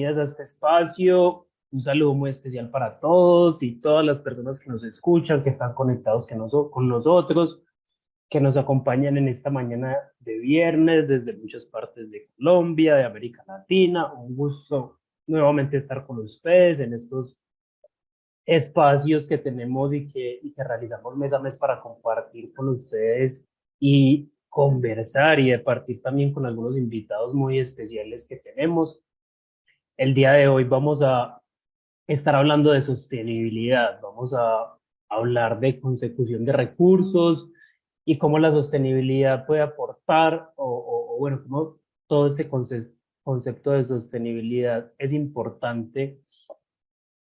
bienvenidas a este espacio. Un saludo muy especial para todos y todas las personas que nos escuchan, que están conectados con nosotros, que nos acompañan en esta mañana de viernes desde muchas partes de Colombia, de América Latina. Un gusto nuevamente estar con ustedes en estos espacios que tenemos y que realizamos mes a mes para compartir con ustedes y conversar y de partir también con algunos invitados muy especiales que tenemos. El día de hoy vamos a estar hablando de sostenibilidad, vamos a hablar de consecución de recursos y cómo la sostenibilidad puede aportar o bueno, cómo todo este concepto de sostenibilidad es importante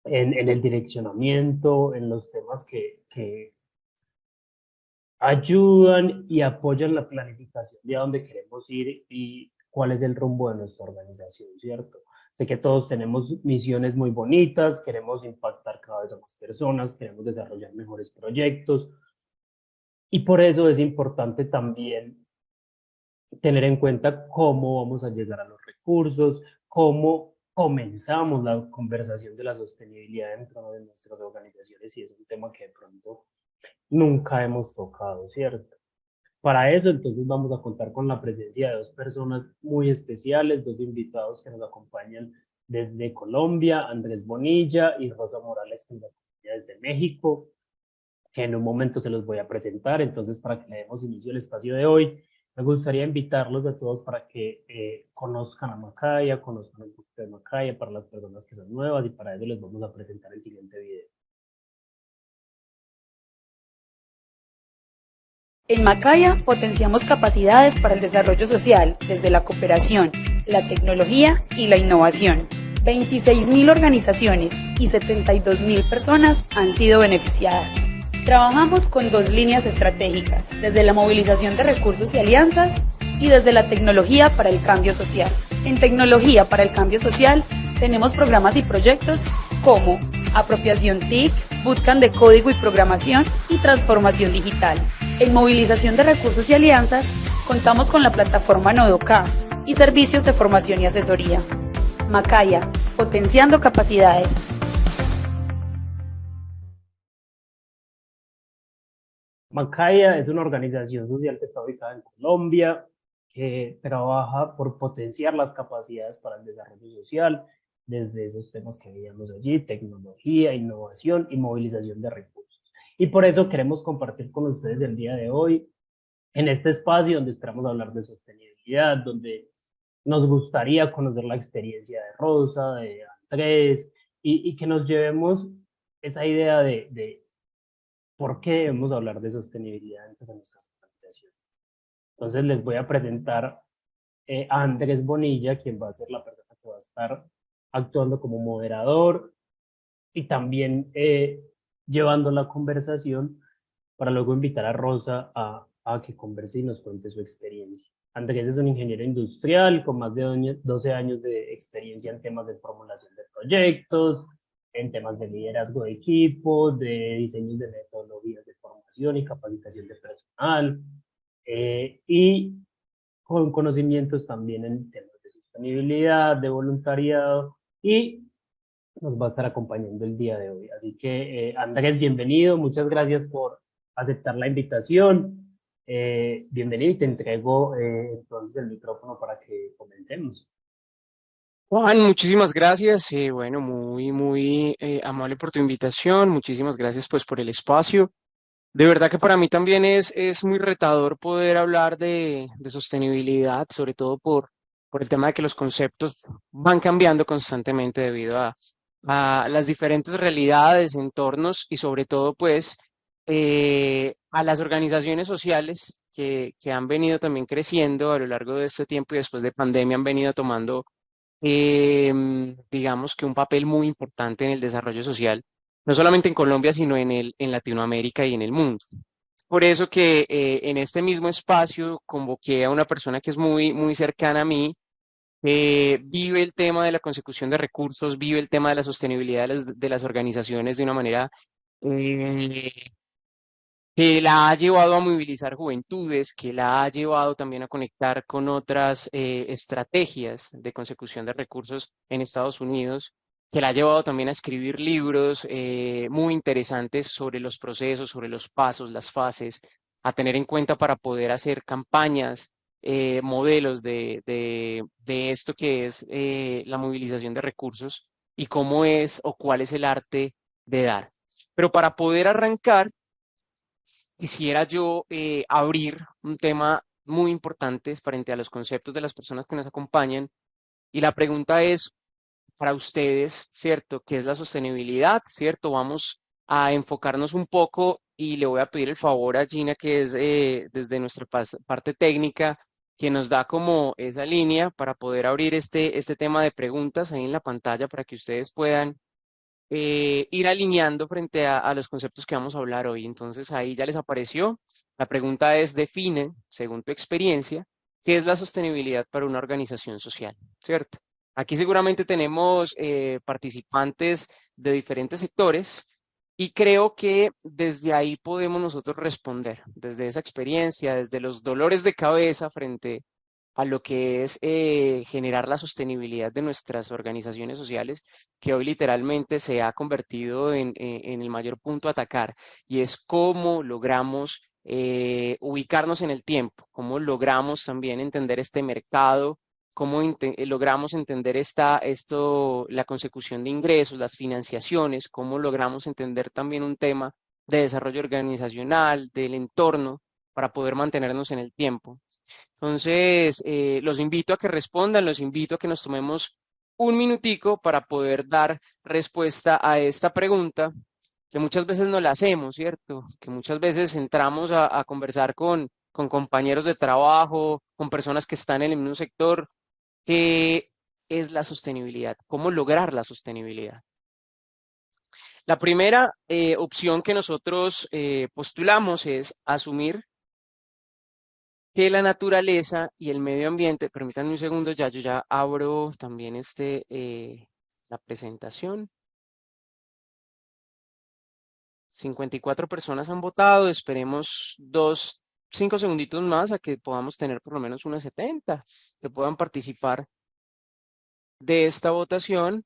en el direccionamiento, en los temas que ayudan y apoyan la planificación de a dónde queremos ir y cuál es el rumbo de nuestra organización, ¿cierto? Sé que todos tenemos misiones muy bonitas, queremos impactar cada vez a más personas, queremos desarrollar mejores proyectos y por eso es importante también tener en cuenta cómo vamos a llegar a los recursos, cómo comenzamos la conversación de la sostenibilidad dentro de nuestras organizaciones y es un tema que de pronto nunca hemos tocado, ¿cierto? Para eso, entonces, vamos a contar con la presencia de dos personas muy especiales, dos invitados que nos acompañan desde Colombia, Andrés Bonilla y Rosa Morales, que nos acompaña desde México, que en un momento se los voy a presentar. Entonces, para que le demos inicio al espacio de hoy, me gustaría invitarlos a todos para que conozcan a Macaya, conozcan un poquito de Macaya para las personas que son nuevas y para eso les vamos a presentar el siguiente video. En Macaya potenciamos capacidades para el desarrollo social desde la cooperación, la tecnología y la innovación. 26.000 organizaciones y 72.000 personas han sido beneficiadas. Trabajamos con dos líneas estratégicas, desde la movilización de recursos y alianzas y desde la tecnología para el cambio social. En tecnología para el cambio social tenemos programas y proyectos como apropiación TIC, bootcamp de código y programación y transformación digital. En movilización de recursos y alianzas, contamos con la plataforma Nodoka y servicios de formación y asesoría. Macaya, potenciando capacidades. Macaya es una organización social que está ubicada en Colombia, que trabaja por potenciar las capacidades para el desarrollo social, desde esos temas que veíamos allí, tecnología, innovación y movilización de recursos. Y por eso queremos compartir con ustedes el día de hoy en este espacio donde esperamos hablar de sostenibilidad, donde nos gustaría conocer la experiencia de Rosa, de Andrés, y que nos llevemos esa idea de por qué debemos hablar de sostenibilidad dentro de nuestras organizaciones. Entonces les voy a presentar a Andrés Bonilla, quien va a ser la persona que va a estar actuando como moderador y también llevando la conversación para luego invitar a Rosa a que converse y nos cuente su experiencia. Andrés es un ingeniero industrial con más de 12 años de experiencia en temas de formulación de proyectos, en temas de liderazgo de equipo, de diseños de metodologías de formación y capacitación de personal, y con conocimientos también en temas de sostenibilidad, de voluntariado, y nos va a estar acompañando el día de hoy. Así que, Andrés, bienvenido, muchas gracias por aceptar la invitación. Bienvenido y te entrego entonces el micrófono para que comencemos. Juan, muchísimas gracias. Bueno, muy amable por tu invitación. Muchísimas gracias pues por el espacio. De verdad que para mí también es muy retador poder hablar de sostenibilidad, sobre todo por el tema de que los conceptos van cambiando constantemente debido a las diferentes realidades, entornos y sobre todo pues a las organizaciones sociales que han venido también creciendo a lo largo de este tiempo y después de pandemia han venido tomando digamos que un papel muy importante en el desarrollo social, no solamente en Colombia, sino en Latinoamérica y en el mundo. Por eso que en este mismo espacio convoqué a una persona que es muy cercana a mí, vive el tema de la consecución de recursos, vive el tema de la sostenibilidad de las organizaciones de una manera eh, que la ha llevado a movilizar juventudes, que la ha llevado también a conectar con otras estrategias de consecución de recursos en Estados Unidos, que la ha llevado también a escribir libros muy interesantes sobre los procesos, sobre los pasos, las fases, a tener en cuenta para poder hacer campañas, modelos de esto que es la movilización de recursos y cómo es o cuál es el arte de dar. Pero para poder arrancar, quisiera yo abrir un tema muy importante frente a los conceptos de las personas que nos acompañan. Y la pregunta es para ustedes, ¿cierto? ¿Qué es la sostenibilidad? ¿Cierto? Vamos a enfocarnos un poco y le voy a pedir el favor a Gina, que es desde nuestra parte técnica, que nos da como esa línea para poder abrir este tema de preguntas ahí en la pantalla para que ustedes puedan ir alineando frente a los conceptos que vamos a hablar hoy. Entonces ahí ya les apareció. La pregunta es, define, según tu experiencia, qué es la sostenibilidad para una organización social, ¿cierto? Aquí seguramente tenemos participantes de diferentes sectores y creo que desde ahí podemos nosotros responder, desde esa experiencia, desde los dolores de cabeza frente a lo que es generar la sostenibilidad de nuestras organizaciones sociales, que hoy literalmente se ha convertido en el mayor punto a atacar, y es cómo logramos ubicarnos en el tiempo, cómo logramos también entender este mercado, cómo logramos entender la consecución de ingresos, las financiaciones, cómo logramos entender también un tema de desarrollo organizacional, del entorno, para poder mantenernos en el tiempo. Entonces, los invito a que respondan, los invito a que nos tomemos un minutico para poder dar respuesta a esta pregunta que muchas veces no la hacemos, ¿cierto? Que muchas veces entramos a conversar con compañeros de trabajo, con personas que están en el mismo sector. ¿Qué es la sostenibilidad? ¿Cómo lograr la sostenibilidad? La primera opción que nosotros postulamos es asumir que la naturaleza y el medio ambiente, permítanme un segundo, yo ya abro también la presentación. 54 personas han votado, esperemos 5 segunditos más a que podamos tener por lo menos unas 70 que puedan participar de esta votación.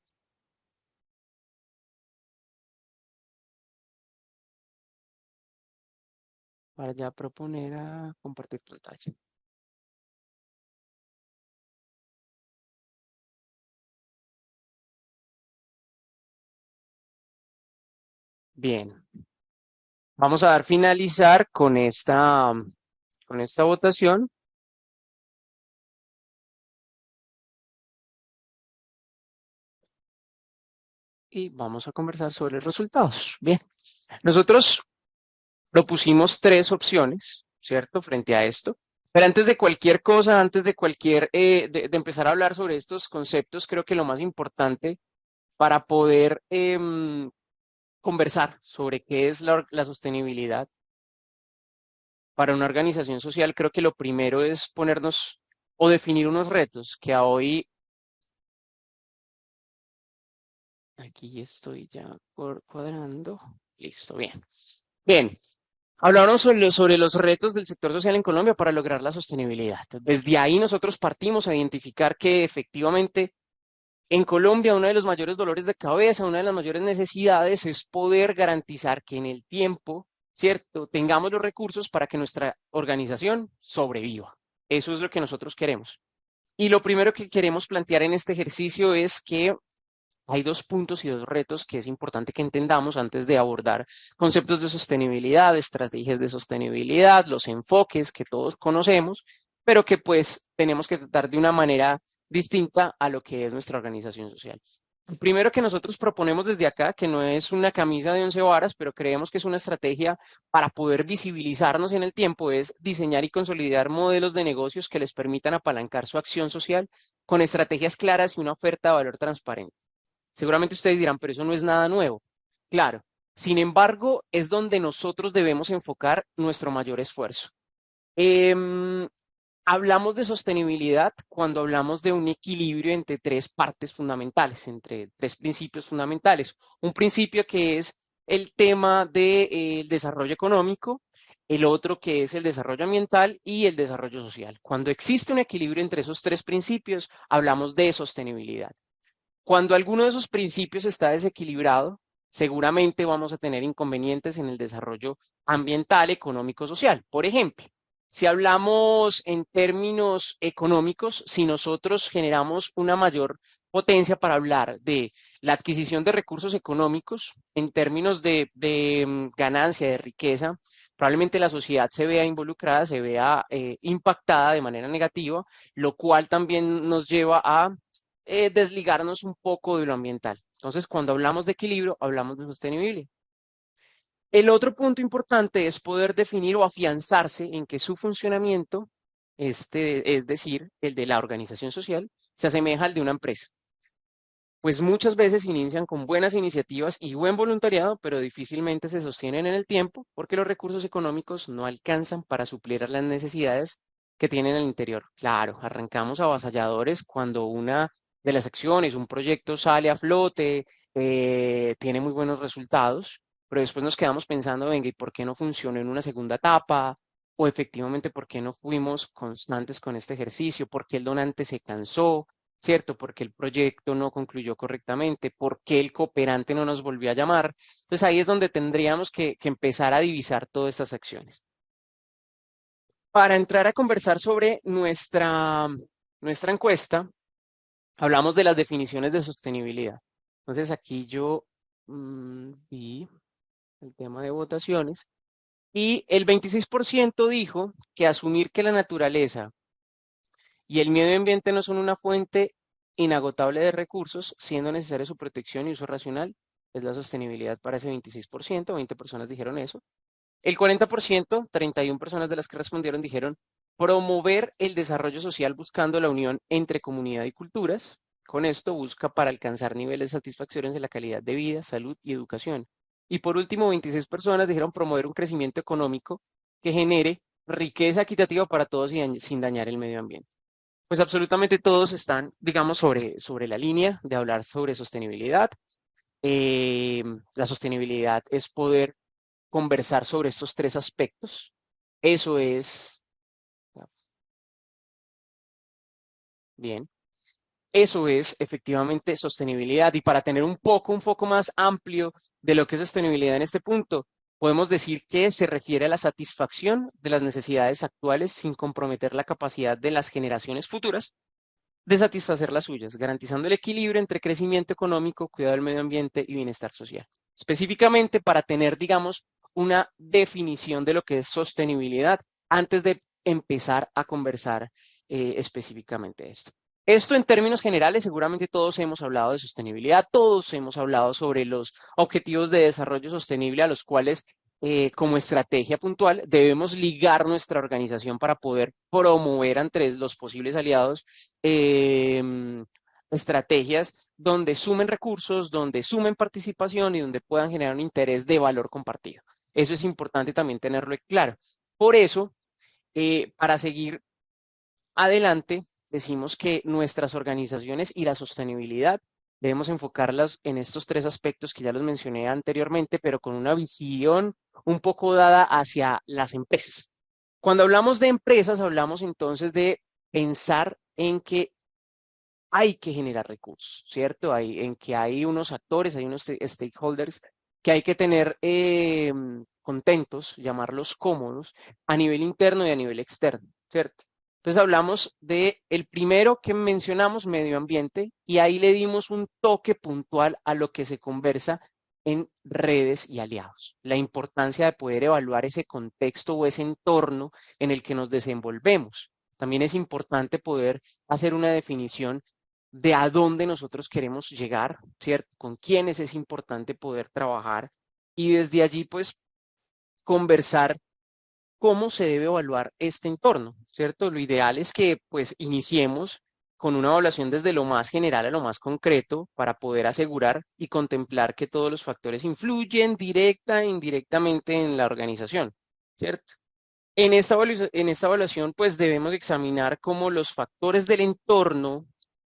Para ya proponer a compartir pantalla. Bien, vamos a dar finalizar con esta votación y vamos a conversar sobre los resultados. Bien, nosotros propusimos 3 opciones, ¿cierto? Frente a esto. Pero antes de cualquier cosa, antes de de empezar a hablar sobre estos conceptos, creo que lo más importante para poder conversar sobre qué es la sostenibilidad para una organización social, creo que lo primero es ponernos o definir unos retos que a hoy, aquí estoy ya cuadrando, listo, bien. Bien, hablaron sobre los retos del sector social en Colombia para lograr la sostenibilidad. Desde ahí nosotros partimos a identificar que efectivamente en Colombia uno de los mayores dolores de cabeza, una de las mayores necesidades es poder garantizar que en el tiempo, ¿cierto?, tengamos los recursos para que nuestra organización sobreviva. Eso es lo que nosotros queremos. Y lo primero que queremos plantear en este ejercicio es que hay 2 puntos y 2 retos que es importante que entendamos antes de abordar conceptos de sostenibilidad, estrategias de sostenibilidad, los enfoques que todos conocemos, pero que pues tenemos que tratar de una manera distinta a lo que es nuestra organización social. El primero que nosotros proponemos desde acá, que no es una camisa de 11 varas, pero creemos que es una estrategia para poder visibilizarnos en el tiempo, es diseñar y consolidar modelos de negocios que les permitan apalancar su acción social con estrategias claras y una oferta de valor transparente. Seguramente ustedes dirán, pero eso no es nada nuevo. Claro, sin embargo, es donde nosotros debemos enfocar nuestro mayor esfuerzo. Em, Hablamos de sostenibilidad cuando hablamos de un equilibrio entre 3 partes fundamentales, entre 3 principios fundamentales. Un principio que es el tema del desarrollo económico, el otro que es el desarrollo ambiental y el desarrollo social. Cuando existe un equilibrio entre esos tres principios, hablamos de sostenibilidad. Cuando alguno de esos principios está desequilibrado, seguramente vamos a tener inconvenientes en el desarrollo ambiental, económico, social. Por ejemplo, si hablamos en términos económicos, si nosotros generamos una mayor potencia para hablar de la adquisición de recursos económicos en términos de ganancia, de riqueza, probablemente la sociedad se vea involucrada, se vea impactada de manera negativa, lo cual también nos lleva a desligarnos un poco de lo ambiental. Entonces, cuando hablamos de equilibrio, hablamos de sostenibilidad. El otro punto importante es poder definir o afianzarse en que su funcionamiento, es decir, el de la organización social, se asemeja al de una empresa. Pues muchas veces inician con buenas iniciativas y buen voluntariado, pero difícilmente se sostienen en el tiempo porque los recursos económicos no alcanzan para suplir las necesidades que tienen el interior. Claro, arrancamos avasalladores cuando una de las acciones, un proyecto sale a flote, tiene muy buenos resultados, pero después nos quedamos pensando, venga, ¿y por qué no funcionó en una segunda etapa? O efectivamente, ¿por qué no fuimos constantes con este ejercicio? ¿Por qué el donante se cansó? ¿Cierto? Porque el proyecto no concluyó correctamente, porque el cooperante no nos volvió a llamar. Entonces ahí es donde tendríamos que empezar a divisar todas estas acciones. Para entrar a conversar sobre nuestra encuesta, hablamos de las definiciones de sostenibilidad. Entonces aquí yo vi el tema de votaciones y el 26% dijo que asumir que la naturaleza y el medio ambiente no son una fuente inagotable de recursos, siendo necesaria su protección y uso racional, es la sostenibilidad para ese 26%, 20 personas dijeron eso. El 40%, 31 personas de las que respondieron dijeron promover el desarrollo social buscando la unión entre comunidad y culturas. Con esto busca para alcanzar niveles de satisfacción en la calidad de vida, salud y educación. Y por último, 26 personas dijeron promover un crecimiento económico que genere riqueza equitativa para todos y sin dañar el medio ambiente. Pues absolutamente todos están, digamos, sobre la línea de hablar sobre sostenibilidad. La sostenibilidad es poder conversar sobre estos tres aspectos. Eso es, bien, eso es efectivamente sostenibilidad. Y para tener un foco más amplio de lo que es sostenibilidad en este punto, podemos decir que se refiere a la satisfacción de las necesidades actuales sin comprometer la capacidad de las generaciones futuras de satisfacer las suyas, garantizando el equilibrio entre crecimiento económico, cuidado del medio ambiente y bienestar social. Específicamente para tener, digamos, una definición de lo que es sostenibilidad antes de empezar a conversar específicamente de esto. Esto en términos generales, seguramente todos hemos hablado de sostenibilidad, todos hemos hablado sobre los objetivos de desarrollo sostenible a los cuales como estrategia puntual debemos ligar nuestra organización para poder promover entre los posibles aliados estrategias donde sumen recursos, donde sumen participación y donde puedan generar un interés de valor compartido. Eso es importante también tenerlo claro. Por eso, para seguir adelante, decimos que nuestras organizaciones y la sostenibilidad debemos enfocarlas en estos tres aspectos que ya los mencioné anteriormente, pero con una visión un poco dada hacia las empresas. Cuando hablamos de empresas, hablamos entonces de pensar en que hay que generar recursos, ¿cierto? En que hay unos actores, hay unos stakeholders que hay que tener contentos, llamarlos cómodos, a nivel interno y a nivel externo, ¿cierto? Entonces hablamos de el primero que mencionamos, medio ambiente, y ahí le dimos un toque puntual a lo que se conversa en redes y aliados. La importancia de poder evaluar ese contexto o ese entorno en el que nos desenvolvemos. También es importante poder hacer una definición de a dónde nosotros queremos llegar, ¿cierto? Con quiénes es importante poder trabajar y desde allí, pues, conversar cómo se debe evaluar este entorno, ¿cierto? Lo ideal es que, pues, iniciemos con una evaluación desde lo más general a lo más concreto para poder asegurar y contemplar que todos los factores influyen directa e indirectamente en la organización, ¿cierto? En esta evaluación, pues debemos examinar cómo los factores del entorno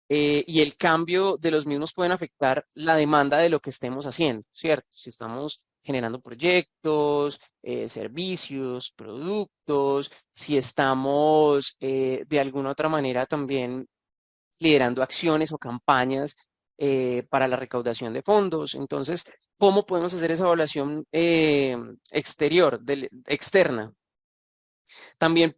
y el cambio de los mismos pueden afectar la demanda de lo que estemos haciendo, ¿cierto? Si estamos generando proyectos, servicios, productos, si estamos de alguna otra manera también liderando acciones o campañas para la recaudación de fondos. Entonces, ¿cómo podemos hacer esa evaluación externa? También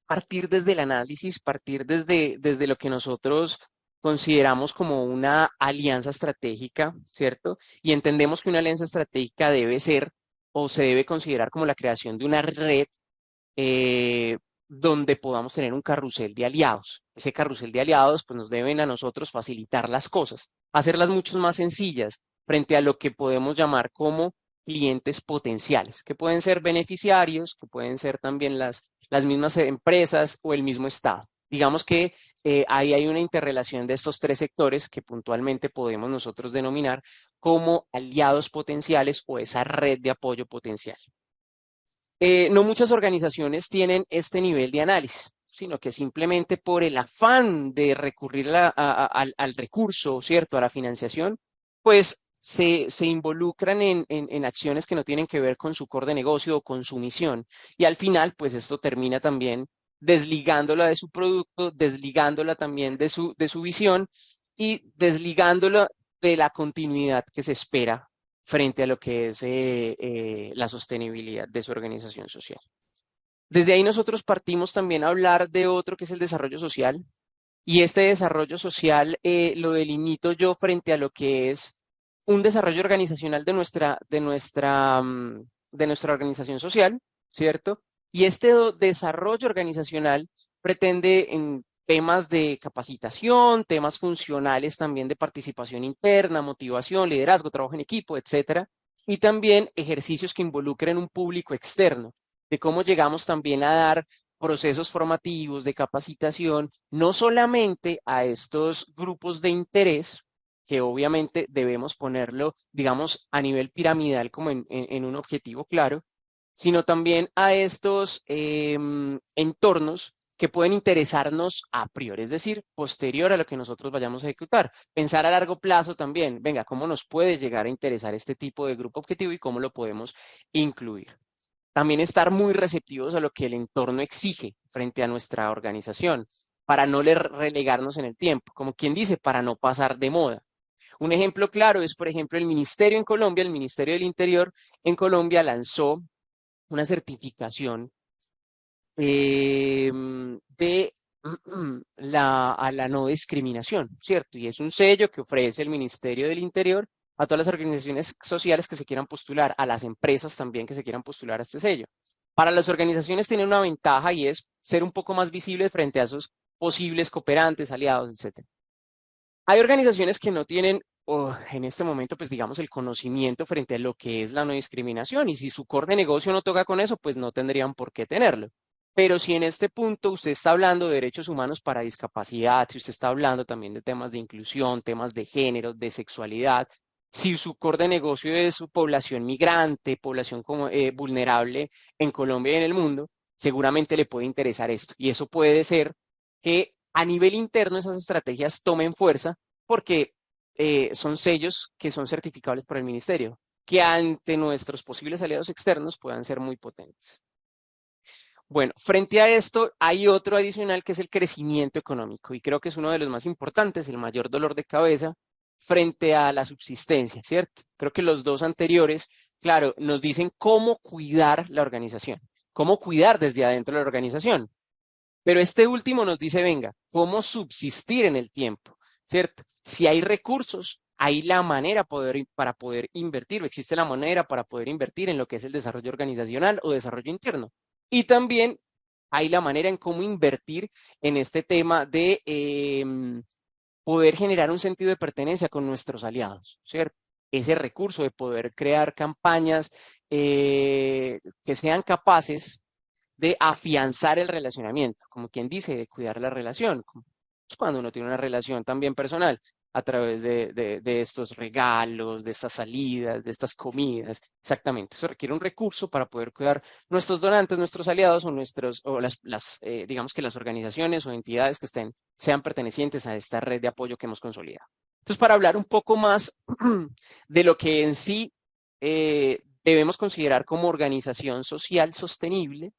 partir desde el análisis, partir desde lo que nosotros consideramos como una alianza estratégica, ¿cierto? Y entendemos que una alianza estratégica debe ser o se debe considerar como la creación de una red eh, donde podamos tener un carrusel de aliados. Ese carrusel de aliados pues nos deben a nosotros facilitar las cosas, hacerlas mucho más sencillas frente a lo que podemos llamar como clientes potenciales, que pueden ser beneficiarios, que pueden ser también las mismas empresas o el mismo Estado. Digamos que ahí hay una interrelación de estos tres sectores que puntualmente podemos nosotros denominar como aliados potenciales o esa red de apoyo potencial. No muchas organizaciones tienen este nivel de análisis, sino que simplemente por el afán de recurrir al recurso, ¿cierto?, a la financiación, pues se involucran en acciones que no tienen que ver con su core de negocio o con su misión. Y al final, pues esto termina también desligándola de su producto, desligándola también de su visión y desligándola de la continuidad que se espera frente a lo que es la sostenibilidad de su organización social. Desde ahí nosotros partimos también a hablar de otro que es el desarrollo social, y este desarrollo social lo delimito yo frente a lo que es un desarrollo organizacional de nuestra organización social, ¿cierto? Y este desarrollo organizacional pretende en temas de capacitación, temas funcionales también de participación interna, motivación, liderazgo, trabajo en equipo, etcétera, y también ejercicios que involucren un público externo, de cómo llegamos también a dar procesos formativos de capacitación, no solamente a estos grupos de interés, que obviamente debemos ponerlo, digamos, a nivel piramidal como en un objetivo claro, sino también a estos entornos que pueden interesarnos a priori, es decir, posterior a lo que nosotros vayamos a ejecutar. Pensar a largo plazo también, venga, ¿cómo nos puede llegar a interesar este tipo de grupo objetivo y cómo lo podemos incluir? También estar muy receptivos a lo que el entorno exige frente a nuestra organización, para no relegarnos en el tiempo, como quien dice, para no pasar de moda. Un ejemplo claro es, por ejemplo, el Ministerio en Colombia, el Ministerio del Interior en Colombia lanzó una certificación de a la no discriminación, ¿cierto? Y es un sello que ofrece el Ministerio del Interior a todas las organizaciones sociales que se quieran postular, a las empresas también que se quieran postular a este sello. Para las organizaciones tiene una ventaja y es ser un poco más visibles frente a esos posibles cooperantes, aliados, etcétera. Hay organizaciones que no tienen en este momento, pues digamos, el conocimiento frente a lo que es la no discriminación, y si su core de negocio no toca con eso, pues no tendrían por qué tenerlo. Pero si en este punto usted está hablando de derechos humanos para discapacidad, si usted está hablando también de temas de inclusión, temas de género, de sexualidad, si su core de negocio es su población migrante, población como, vulnerable en Colombia y en el mundo, seguramente le puede interesar esto. Y eso puede ser que a nivel interno esas estrategias tomen fuerza porque son sellos que son certificables por el ministerio, que ante nuestros posibles aliados externos puedan ser muy potentes. Bueno, frente a esto hay otro adicional que es el crecimiento económico, y creo que es uno de los más importantes, el mayor dolor de cabeza frente a la subsistencia, ¿cierto? Creo que los dos anteriores, claro, nos dicen cómo cuidar la organización, cómo cuidar desde adentro de la organización. Pero este último nos dice, venga, ¿cómo subsistir en el tiempo? ¿Cierto? Si hay recursos, hay la manera para poder invertir, o existe la manera para poder invertir en lo que es el desarrollo organizacional o desarrollo interno. Y también hay la manera en cómo invertir en este tema de poder generar un sentido de pertenencia con nuestros aliados, ¿cierto? Ese recurso de poder crear campañas que sean capaces de afianzar el relacionamiento, como quien dice, de cuidar la relación, cuando uno tiene una relación también personal, a través de estos regalos, de estas salidas, de estas comidas. Exactamente, eso requiere un recurso para poder cuidar nuestros donantes, nuestros aliados o digamos que las organizaciones o entidades que sean pertenecientes a esta red de apoyo que hemos consolidado. Entonces, para hablar un poco más de lo que en sí debemos considerar como organización social sostenible.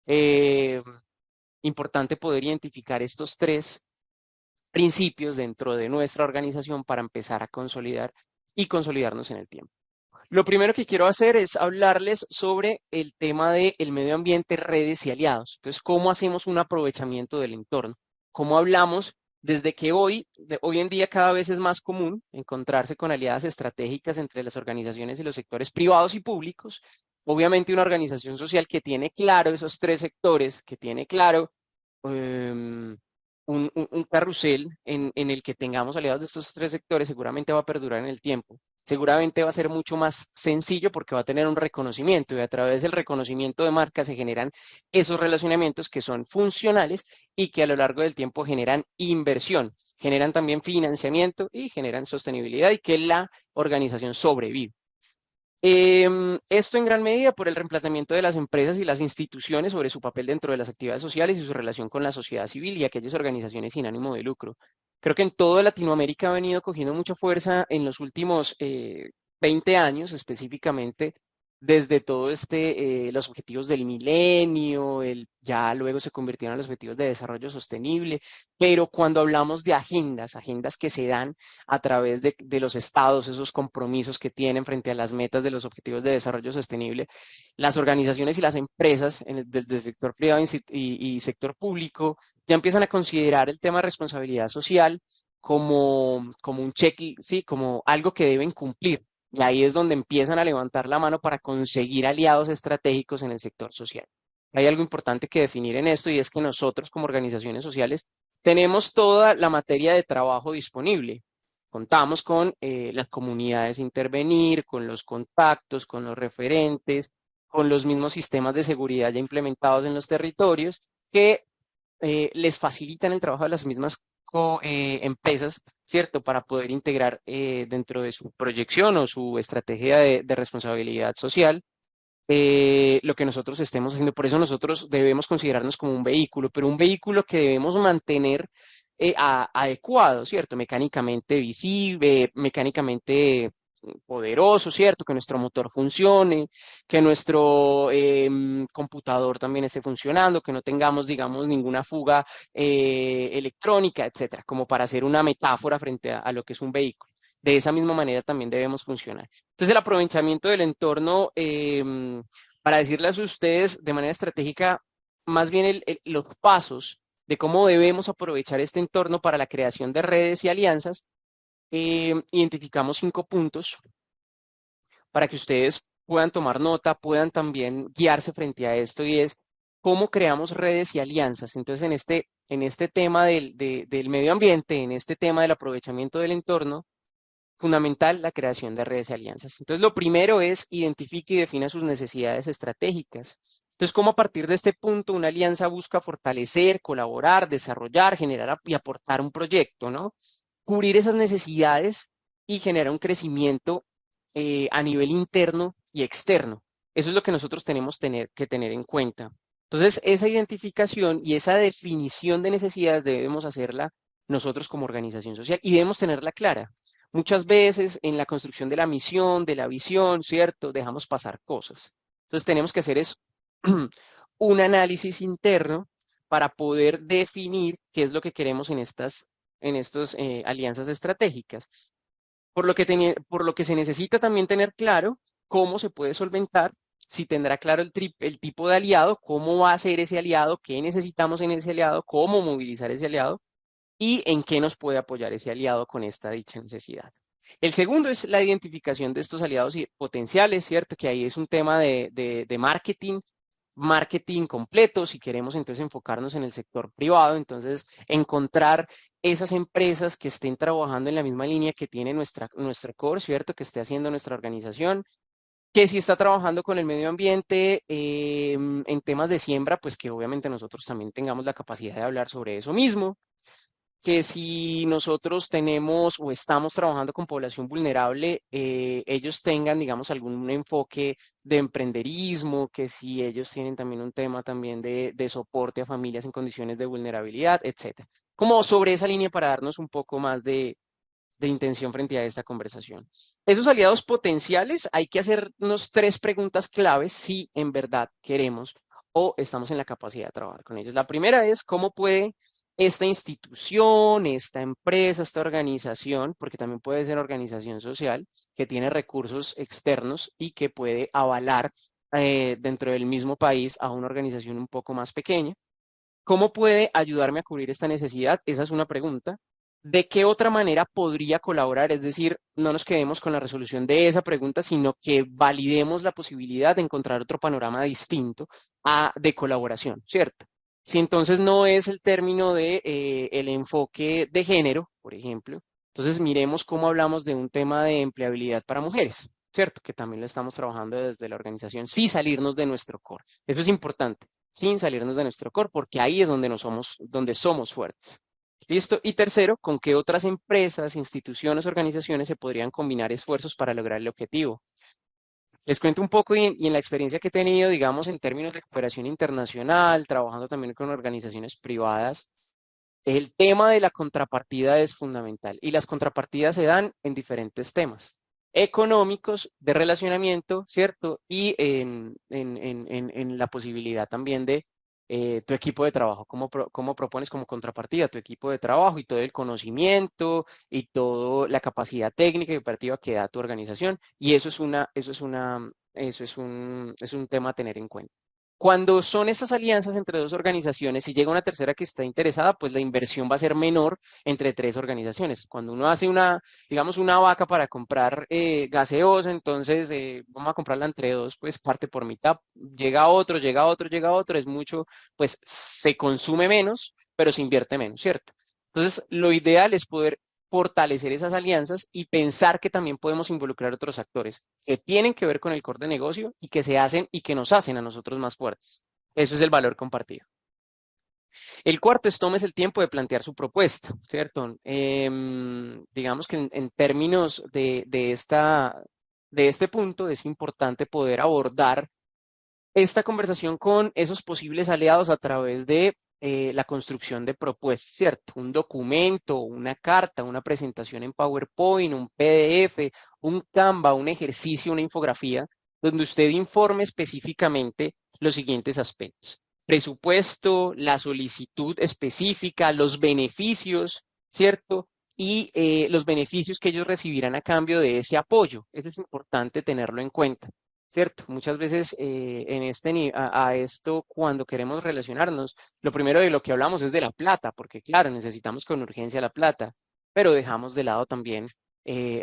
Eh, Importante poder identificar estos tres principios dentro de nuestra organización para empezar a consolidar y consolidarnos en el tiempo. Lo primero que quiero hacer es hablarles sobre el tema del medio ambiente, redes y aliados. Entonces, ¿cómo hacemos un aprovechamiento del entorno? ¿Cómo hablamos desde que hoy en día cada vez es más común encontrarse con aliadas estratégicas entre las organizaciones y los sectores privados y públicos? Obviamente una organización social que tiene claro esos tres sectores, que tiene claro em, un carrusel en el que tengamos aliados de estos tres sectores, seguramente va a perdurar en el tiempo. Seguramente va a ser mucho más sencillo porque va a tener un reconocimiento y a través del reconocimiento de marca se generan esos relacionamientos que son funcionales y que a lo largo del tiempo generan inversión, generan también financiamiento y generan sostenibilidad y que la organización sobrevive. Esto en gran medida por el reemplazamiento de las empresas y las instituciones sobre su papel dentro de las actividades sociales y su relación con la sociedad civil y aquellas organizaciones sin ánimo de lucro. Creo que en toda Latinoamérica ha venido cogiendo mucha fuerza en los últimos 20 años específicamente, desde todo los objetivos del milenio, ya luego se convirtieron en los objetivos de desarrollo sostenible, pero cuando hablamos de agendas que se dan a través de los estados, esos compromisos que tienen frente a las metas de los objetivos de desarrollo sostenible, las organizaciones y las empresas desde el sector privado y sector público ya empiezan a considerar el tema de responsabilidad social como un cheque, sí, como algo que deben cumplir. Y ahí es donde empiezan a levantar la mano para conseguir aliados estratégicos en el sector social. Hay algo importante que definir en esto y es que nosotros como organizaciones sociales tenemos toda la materia de trabajo disponible. Contamos con las comunidades intervenir, con los contactos, con los referentes, con los mismos sistemas de seguridad ya implementados en los territorios que les facilitan el trabajo de las mismas empresas, ¿cierto? Para poder integrar dentro de su proyección o su estrategia de responsabilidad social lo que nosotros estemos haciendo. Por eso nosotros debemos considerarnos como un vehículo, pero un vehículo que debemos mantener adecuado, ¿cierto? Mecánicamente visible, mecánicamente poderoso, ¿cierto? Que nuestro motor funcione, que nuestro computador también esté funcionando, que no tengamos, digamos, ninguna fuga electrónica, etcétera, como para hacer una metáfora frente a lo que es un vehículo. De esa misma manera también debemos funcionar. Entonces, el aprovechamiento del entorno, para decirles a ustedes de manera estratégica, más bien los pasos de cómo debemos aprovechar este entorno para la creación de redes y alianzas, identificamos 5 puntos para que ustedes puedan tomar nota, puedan también guiarse frente a esto y es cómo creamos redes y alianzas. Entonces, en este tema del medio ambiente, en este tema del aprovechamiento del entorno, fundamental la creación de redes y alianzas. Entonces, lo primero es identifique y defina sus necesidades estratégicas. Entonces, cómo a partir de este punto una alianza busca fortalecer, colaborar, desarrollar, generar y aportar un proyecto, ¿no? Cubrir esas necesidades y generar un crecimiento a nivel interno y externo. Eso es lo que nosotros tenemos que tener en cuenta. Entonces, esa identificación y esa definición de necesidades debemos hacerla nosotros como organización social y debemos tenerla clara. Muchas veces en la construcción de la misión, de la visión, ¿cierto? Dejamos pasar cosas. Entonces, tenemos que hacer eso, un análisis interno para poder definir qué es lo que queremos en estas alianzas estratégicas. Por lo que se necesita también tener claro cómo se puede solventar, si tendrá claro el tipo de aliado, cómo va a ser ese aliado, qué necesitamos en ese aliado, cómo movilizar ese aliado y en qué nos puede apoyar ese aliado con esta dicha necesidad. El segundo es la identificación de estos aliados potenciales, ¿cierto? Que ahí es un tema de marketing completo, si queremos entonces enfocarnos en el sector privado, entonces encontrar esas empresas que estén trabajando en la misma línea que tiene nuestra core, ¿cierto? Que esté haciendo nuestra organización, que si está trabajando con el medio ambiente en temas de siembra, pues que obviamente nosotros también tengamos la capacidad de hablar sobre eso mismo, que si nosotros tenemos o estamos trabajando con población vulnerable, ellos tengan, digamos, algún enfoque de emprenderismo, que si ellos tienen también un tema también de soporte a familias en condiciones de vulnerabilidad, etcétera. Como sobre esa línea para darnos un poco más de de intención frente a esta conversación. Esos aliados potenciales hay que hacernos 3 preguntas claves si en verdad queremos o estamos en la capacidad de trabajar con ellos. La primera es, ¿cómo puede esta institución, esta empresa, esta organización, porque también puede ser organización social, que tiene recursos externos y que puede avalar dentro del mismo país a una organización un poco más pequeña? ¿Cómo puede ayudarme a cubrir esta necesidad? Esa es una pregunta. ¿De qué otra manera podría colaborar? Es decir, no nos quedemos con la resolución de esa pregunta, sino que validemos la posibilidad de encontrar otro panorama distinto de colaboración, ¿cierto? Si entonces no es el término de el enfoque de género, por ejemplo, entonces miremos cómo hablamos de un tema de empleabilidad para mujeres, ¿cierto? Que también lo estamos trabajando desde la organización, sin salirnos de nuestro core. Eso es importante, sin salirnos de nuestro core, porque ahí es donde somos fuertes. ¿Listo? Y tercero, ¿con qué otras empresas, instituciones, organizaciones se podrían combinar esfuerzos para lograr el objetivo? Les cuento un poco y en la experiencia que he tenido, digamos, en términos de cooperación internacional, trabajando también con organizaciones privadas, el tema de la contrapartida es fundamental y las contrapartidas se dan en diferentes temas económicos, de relacionamiento, ¿cierto? Y en la posibilidad también de tu equipo de trabajo, cómo propones como contrapartida tu equipo de trabajo y todo el conocimiento y toda la capacidad técnica y operativa que da tu organización. Y eso es un tema a tener en cuenta. Cuando son estas alianzas entre 2 organizaciones, si llega una tercera que está interesada, pues la inversión va a ser menor entre 3 organizaciones. Cuando uno hace digamos, una vaca para comprar gaseosa, entonces vamos a comprarla entre 2, pues parte por mitad. Llega otro, llega otro, llega otro, es mucho, pues se consume menos, pero se invierte menos, ¿cierto? Entonces, lo ideal es poder fortalecer esas alianzas y pensar que también podemos involucrar otros actores que tienen que ver con el core de negocio y que se hacen y que nos hacen a nosotros más fuertes. Eso es el valor compartido. El cuarto es tomes el tiempo de plantear su propuesta, ¿cierto? Digamos que en términos de este punto es importante poder abordar esta conversación con esos posibles aliados a través de la construcción de propuestas, ¿cierto? Un documento, una carta, una presentación en PowerPoint, un PDF, un Canva, un ejercicio, una infografía, donde usted informe específicamente los siguientes aspectos. Presupuesto, la solicitud específica, los beneficios, ¿cierto? Y los beneficios que ellos recibirán a cambio de ese apoyo. Eso es importante tenerlo en cuenta. ¿Cierto? Muchas veces a esto, cuando queremos relacionarnos, lo primero de lo que hablamos es de la plata, porque claro, necesitamos con urgencia la plata, pero dejamos de lado también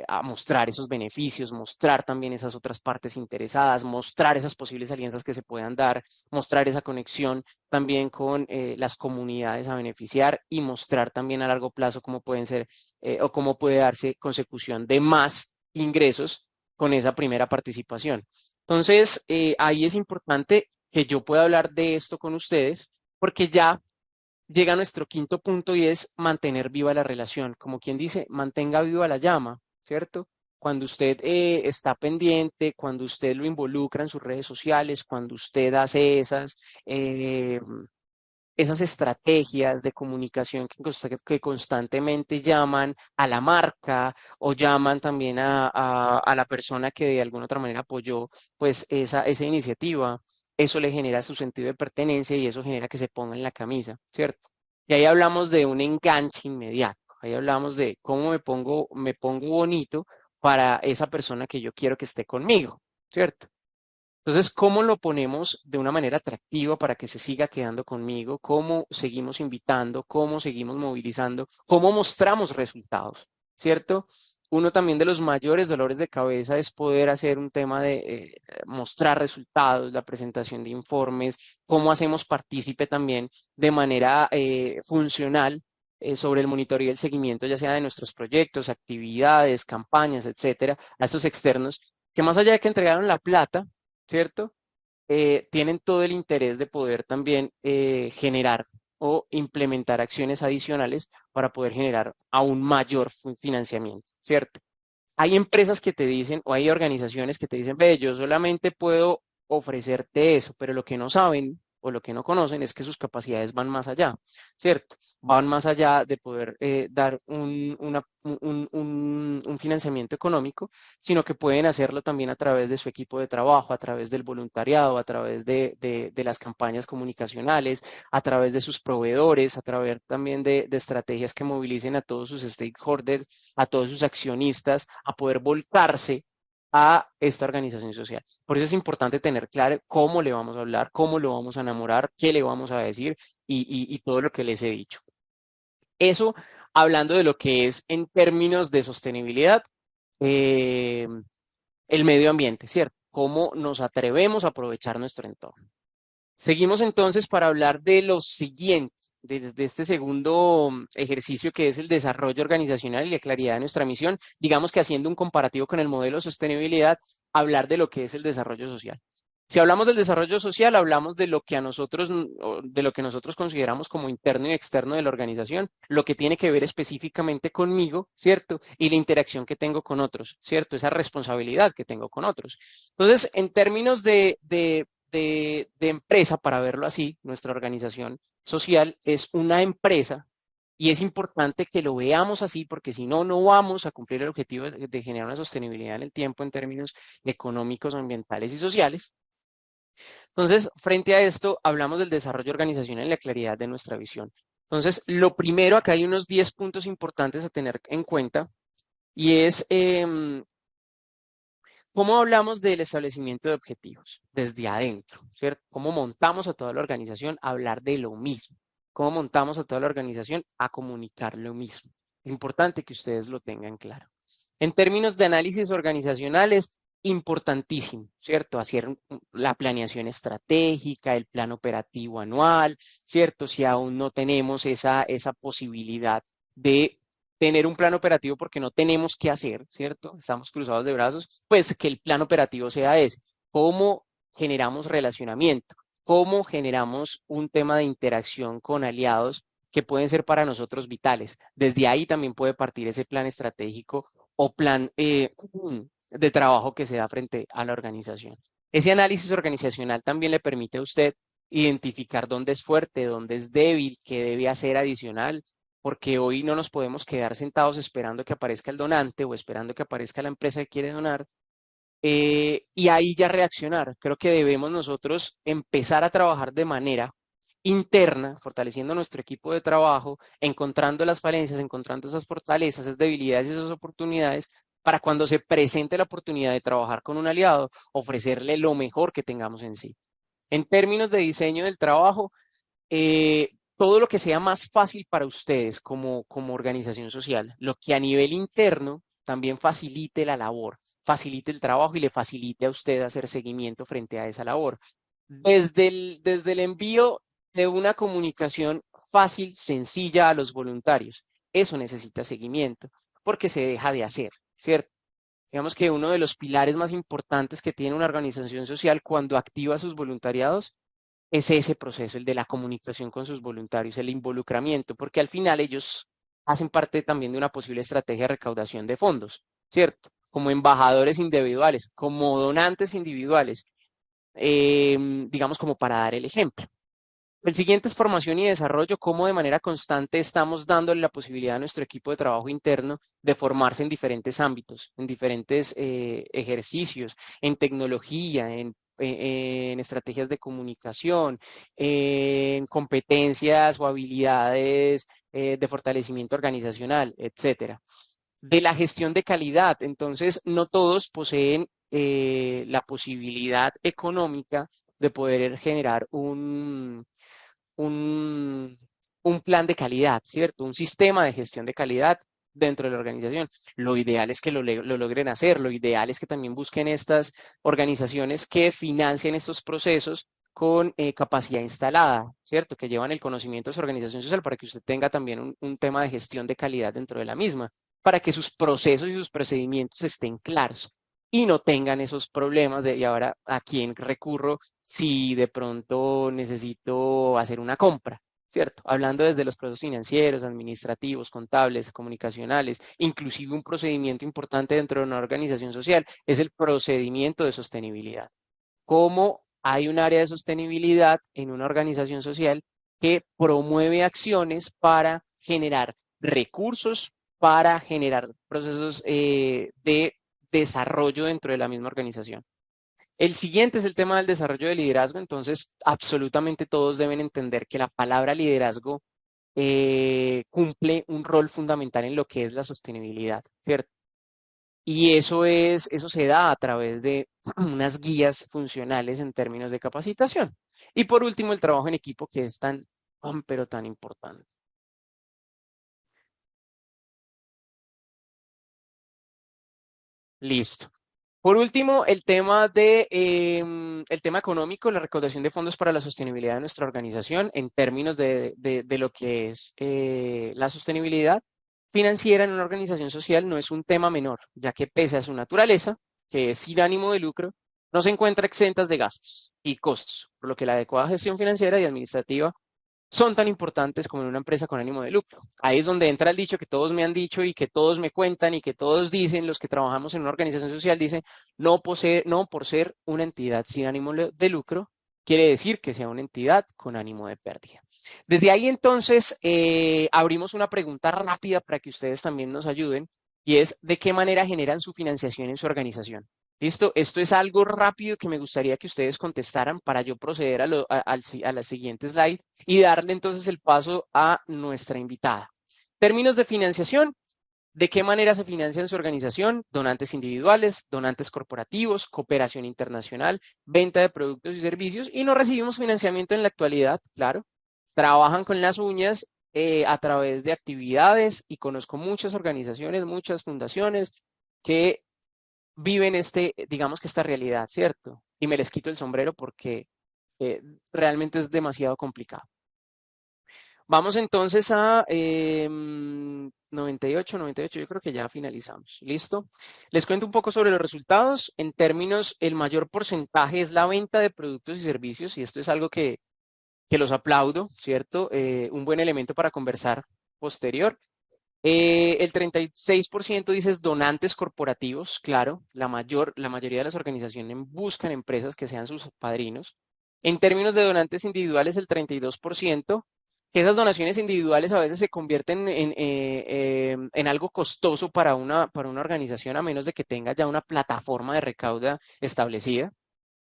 a mostrar esos beneficios, mostrar también esas otras partes interesadas, mostrar esas posibles alianzas que se puedan dar, mostrar esa conexión también con las comunidades a beneficiar y mostrar también a largo plazo cómo pueden ser o cómo puede darse consecución de más ingresos con esa primera participación. Entonces, ahí es importante que yo pueda hablar de esto con ustedes, porque ya llega nuestro quinto punto y es mantener viva la relación. Como quien dice, mantenga viva la llama, ¿cierto? Cuando usted está pendiente, cuando usted lo involucra en sus redes sociales, cuando usted hace esas estrategias de comunicación que constantemente llaman a la marca o llaman también a la persona que de alguna otra manera apoyó pues esa iniciativa, eso le genera su sentido de pertenencia y eso genera que se ponga en la camisa, ¿cierto? Y ahí hablamos de un enganche inmediato, ahí hablamos de cómo me pongo bonito para esa persona que yo quiero que esté conmigo, ¿cierto? Entonces, ¿cómo lo ponemos de una manera atractiva para que se siga quedando conmigo? ¿Cómo seguimos invitando? ¿Cómo seguimos movilizando? ¿Cómo mostramos resultados? ¿Cierto? Uno también de los mayores dolores de cabeza es poder hacer un tema de mostrar resultados, la presentación de informes, cómo hacemos partícipe también de manera funcional sobre el monitoreo y el seguimiento, ya sea de nuestros proyectos, actividades, campañas, etcétera, a estos externos, que más allá de que entregaron la plata, ¿cierto? Tienen todo el interés de poder también generar o implementar acciones adicionales para poder generar aún mayor financiamiento, ¿cierto? Hay empresas que te dicen o hay organizaciones que te dicen, ve, yo solamente puedo ofrecerte eso, pero lo que no saben o lo que no conocen es que sus capacidades van más allá, ¿cierto? Van más allá de poder dar un financiamiento económico, sino que pueden hacerlo también a través de su equipo de trabajo, a través del voluntariado, a través de las campañas comunicacionales, a través de sus proveedores, a través también de estrategias que movilicen a todos sus stakeholders, a todos sus accionistas, a poder volcarse a esta organización social. Por eso es importante tener claro cómo le vamos a hablar, cómo lo vamos a enamorar, qué le vamos a decir y todo lo que les he dicho. Eso hablando de lo que es en términos de sostenibilidad, eh, el medio ambiente, ¿cierto? Cómo nos atrevemos a aprovechar nuestro entorno. Seguimos entonces para hablar de lo siguiente, de este segundo ejercicio que es el desarrollo organizacional y la claridad de nuestra misión, digamos que haciendo un comparativo con el modelo de sostenibilidad, hablar de lo que es el desarrollo social. Si hablamos del desarrollo social, hablamos de lo que a nosotros, de lo que nosotros consideramos como interno y externo de la organización, lo que tiene que ver específicamente conmigo, ¿cierto? Y la interacción que tengo con otros, ¿cierto? Esa responsabilidad que tengo con otros. Entonces, en términos de empresa, para verlo así, nuestra organización social es una empresa y es importante que lo veamos así porque si no, no vamos a cumplir el objetivo de generar una sostenibilidad en el tiempo en términos económicos, ambientales y sociales. Entonces, frente a esto, hablamos del desarrollo organizacional y la claridad de nuestra visión. Entonces, lo primero, acá hay unos 10 puntos importantes a tener en cuenta y es cómo hablamos del establecimiento de objetivos desde adentro, ¿cierto? Cómo montamos a toda la organización a hablar de lo mismo. Cómo montamos a toda la organización a comunicar lo mismo. Es importante que ustedes lo tengan claro. En términos de análisis organizacionales, importantísimo, ¿cierto? Hacer la planeación estratégica, el plan operativo anual, ¿cierto? Si aún no tenemos esa posibilidad de tener un plan operativo porque no tenemos qué hacer, ¿cierto? Estamos cruzados de brazos, pues que el plan operativo sea ese. ¿Cómo generamos relacionamiento? ¿Cómo generamos un tema de interacción con aliados que pueden ser para nosotros vitales? Desde ahí también puede partir ese plan estratégico o plan de trabajo que se da frente a la organización. Ese análisis organizacional también le permite a usted identificar dónde es fuerte, dónde es débil, qué debe hacer adicional, porque hoy no nos podemos quedar sentados esperando que aparezca el donante o esperando que aparezca la empresa que quiere donar y ahí ya reaccionar. Creo que debemos nosotros empezar a trabajar de manera interna, fortaleciendo nuestro equipo de trabajo, encontrando las falencias, encontrando esas fortalezas, esas debilidades y esas oportunidades para cuando se presente la oportunidad de trabajar con un aliado, ofrecerle lo mejor que tengamos en sí. En términos de diseño del trabajo, todo lo que sea más fácil para ustedes como organización social, lo que a nivel interno también facilite la labor, facilite el trabajo y le facilite a usted hacer seguimiento frente a esa labor. Desde el envío de una comunicación fácil, sencilla a los voluntarios, eso necesita seguimiento porque se deja de hacer, ¿cierto? Digamos que uno de los pilares más importantes que tiene una organización social cuando activa sus voluntariados es ese proceso, el de la comunicación con sus voluntarios, el involucramiento, porque al final ellos hacen parte también de una posible estrategia de recaudación de fondos, ¿cierto? Como embajadores individuales, como donantes individuales, digamos como para dar el ejemplo. El siguiente es formación y desarrollo, cómo de manera constante estamos dándole la posibilidad a nuestro equipo de trabajo interno de formarse en diferentes ámbitos, en diferentes ejercicios, en tecnología, en estrategias de comunicación, en competencias o habilidades de fortalecimiento organizacional, etcétera. De la gestión de calidad, entonces no todos poseen la posibilidad económica de poder generar un, un plan de calidad, ¿cierto? Un sistema de gestión de calidad dentro de la organización. Lo ideal es que lo logren hacer, lo ideal es que también busquen estas organizaciones que financien estos procesos con capacidad instalada, ¿cierto? Que llevan el conocimiento de su organización social para que usted tenga también un tema de gestión de calidad dentro de la misma, para que sus procesos y sus procedimientos estén claros y no tengan esos problemas de, y ahora a quién recurro si de pronto necesito hacer una compra, ¿cierto? Hablando desde los procesos financieros, administrativos, contables, comunicacionales, inclusive un procedimiento importante dentro de una organización social es el procedimiento de sostenibilidad. ¿Cómo hay un área de sostenibilidad en una organización social que promueve acciones para generar recursos, para generar procesos de desarrollo dentro de la misma organización. El siguiente es el tema del desarrollo de liderazgo. Entonces, absolutamente todos deben entender que la palabra liderazgo cumple un rol fundamental en lo que es la sostenibilidad, ¿cierto? Y eso se da a través de unas guías funcionales en términos de capacitación. Y por último, el trabajo en equipo, que es pero tan importante. Listo. Por último, el tema económico, la recaudación de fondos para la sostenibilidad de nuestra organización en términos de lo que es la sostenibilidad financiera en una organización social no es un tema menor, ya que pese a su naturaleza, que es sin ánimo de lucro, no se encuentra exentas de gastos y costos, por lo que la adecuada gestión financiera y administrativa son tan importantes como en una empresa con ánimo de lucro. Ahí es donde entra el dicho que todos me han dicho y que todos me cuentan y que todos dicen, los que trabajamos en una organización social, dicen, no por ser una entidad sin ánimo de lucro, quiere decir que sea una entidad con ánimo de pérdida. Desde ahí entonces abrimos una pregunta rápida para que ustedes también nos ayuden y es, ¿de qué manera generan su financiación en su organización? Listo, esto es algo rápido que me gustaría que ustedes contestaran para yo proceder a la siguiente slide y darle entonces el paso a nuestra invitada. Términos de financiación, ¿de qué manera se financia en su organización? Donantes individuales, donantes corporativos, cooperación internacional, venta de productos y servicios y no recibimos financiamiento en la actualidad, claro. Trabajan con las uñas a través de actividades y conozco muchas organizaciones, muchas fundaciones que viven digamos que esta realidad, ¿cierto? Y me les quito el sombrero porque realmente es demasiado complicado. Vamos entonces a 98, yo creo que ya finalizamos. ¿Listo? Les cuento un poco sobre los resultados. En términos, el mayor porcentaje es la venta de productos y servicios, y esto es algo que los aplaudo, ¿cierto? Un buen elemento para conversar posterior. El 36% dices donantes corporativos, claro, la mayoría de las organizaciones buscan empresas que sean sus padrinos. En términos de donantes individuales, el 32%, que esas donaciones individuales a veces se convierten en algo costoso para una organización a menos de que tenga ya una plataforma de recauda establecida.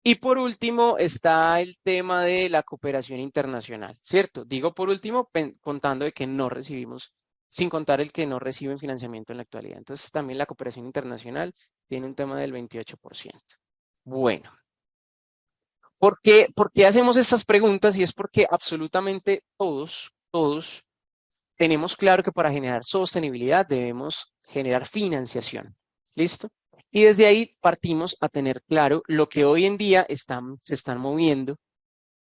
Y por último está el tema de la cooperación internacional, ¿cierto? Digo por último, contando de que no recibimos, sin contar el que no reciben financiamiento en la actualidad. Entonces también la cooperación internacional tiene un tema del 28%. Bueno, por qué hacemos estas preguntas? Y es porque absolutamente todos tenemos claro que para generar sostenibilidad debemos generar financiación. ¿Listo? Y desde ahí partimos a tener claro lo que hoy en día se están moviendo,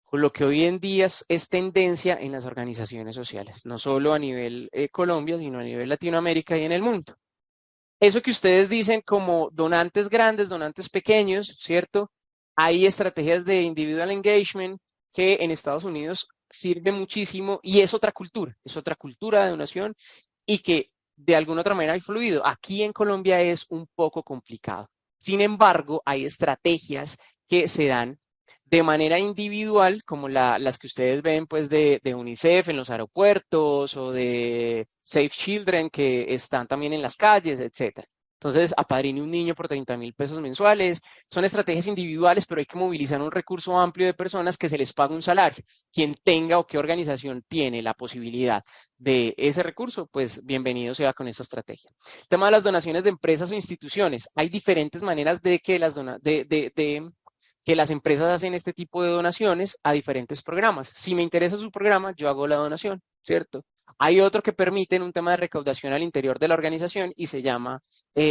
con lo que hoy en día es tendencia en las organizaciones sociales, no solo a nivel Colombia, sino a nivel Latinoamérica y en el mundo. Eso que ustedes dicen como donantes grandes, donantes pequeños, ¿cierto? Hay estrategias de individual engagement que en Estados Unidos sirve muchísimo y es otra cultura de donación y que de alguna otra manera hay fluido. Aquí en Colombia es un poco complicado. Sin embargo, hay estrategias que se dan de manera individual, como las que ustedes ven pues de UNICEF en los aeropuertos o de Safe Children que están también en las calles, etcétera. Entonces, apadrine un niño por 30.000 pesos mensuales. Son estrategias individuales, pero hay que movilizar un recurso amplio de personas que se les pague un salario. Quien tenga o qué organización tiene la posibilidad de ese recurso, pues bienvenido sea con esta estrategia. El tema de las donaciones de empresas o instituciones. Hay diferentes maneras de que que las empresas hacen este tipo de donaciones a diferentes programas. Si me interesa su programa, yo hago la donación, ¿cierto? Hay otro que permite un tema de recaudación al interior de la organización y se llama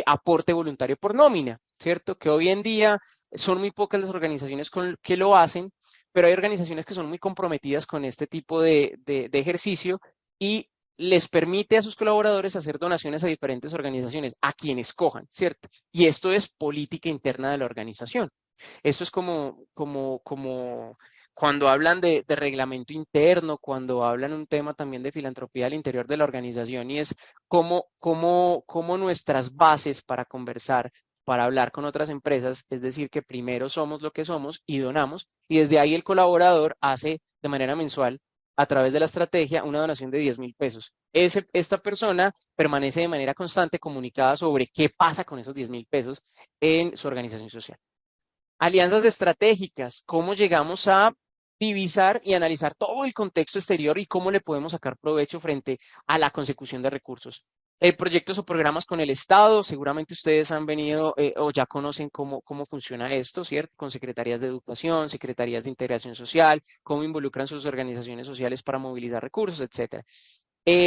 aporte voluntario por nómina, ¿cierto? Que hoy en día son muy pocas las organizaciones que lo hacen, pero hay organizaciones que son muy comprometidas con este tipo de ejercicio y les permite a sus colaboradores hacer donaciones a diferentes organizaciones, a quienes cojan, ¿cierto? Y esto es política interna de la organización. Esto es como cuando hablan de reglamento interno, cuando hablan un tema también de filantropía al interior de la organización y es cómo nuestras bases para conversar para hablar con otras empresas, es decir, que primero somos lo que somos y donamos, y desde ahí el colaborador hace de manera mensual, a través de la estrategia, una donación de 10.000 pesos. Esta persona permanece de manera constante comunicada sobre qué pasa con esos 10.000 pesos en su organización social. Alianzas estratégicas, cómo llegamos a divisar y analizar todo el contexto exterior y cómo le podemos sacar provecho frente a la consecución de recursos. Proyectos o programas con el Estado, seguramente ustedes han venido o ya conocen cómo funciona esto, ¿cierto? Con secretarías de educación, secretarías de integración social, cómo involucran sus organizaciones sociales para movilizar recursos, etcétera.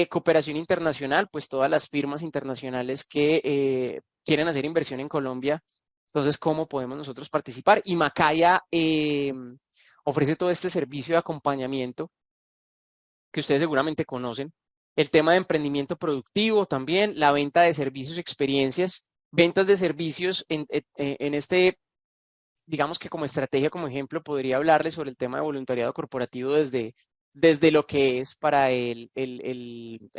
Cooperación internacional, pues todas las firmas internacionales que quieren hacer inversión en Colombia, entonces, ¿cómo podemos nosotros participar? Y Macaya ofrece todo este servicio de acompañamiento que ustedes seguramente conocen. El tema de emprendimiento productivo también, la venta de servicios y experiencias, ventas de servicios en este, digamos que como estrategia, como ejemplo, podría hablarles sobre el tema de voluntariado corporativo desde lo que es para el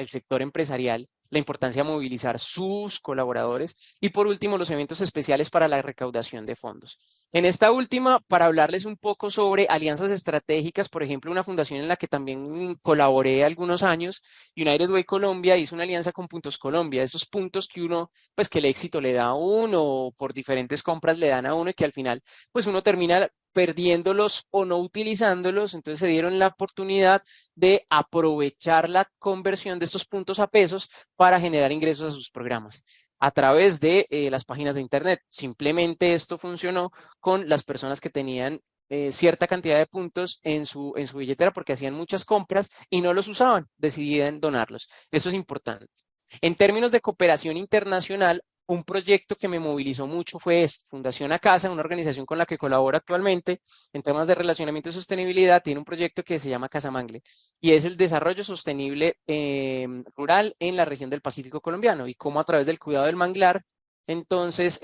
sector empresarial, la importancia de movilizar sus colaboradores y por último los eventos especiales para la recaudación de fondos. En esta última, para hablarles un poco sobre alianzas estratégicas, por ejemplo, una fundación en la que también colaboré algunos años, United Way Colombia, hizo una alianza con Puntos Colombia, esos puntos que uno, pues que el éxito le da a uno o por diferentes compras le dan a uno y que al final pues uno termina perdiéndolos o no utilizándolos, entonces se dieron la oportunidad de aprovechar la conversión de estos puntos a pesos para generar ingresos a sus programas a través de las páginas de internet. Simplemente esto funcionó con las personas que tenían cierta cantidad de puntos en su billetera porque hacían muchas compras y no los usaban, decidían donarlos. Eso es importante. En términos de cooperación internacional, un proyecto que me movilizó mucho fue Fundación Acasa, una organización con la que colaboro actualmente en temas de relacionamiento y sostenibilidad. Tiene un proyecto que se llama Casa Mangle y es el desarrollo sostenible rural en la región del Pacífico colombiano y cómo a través del cuidado del manglar, entonces,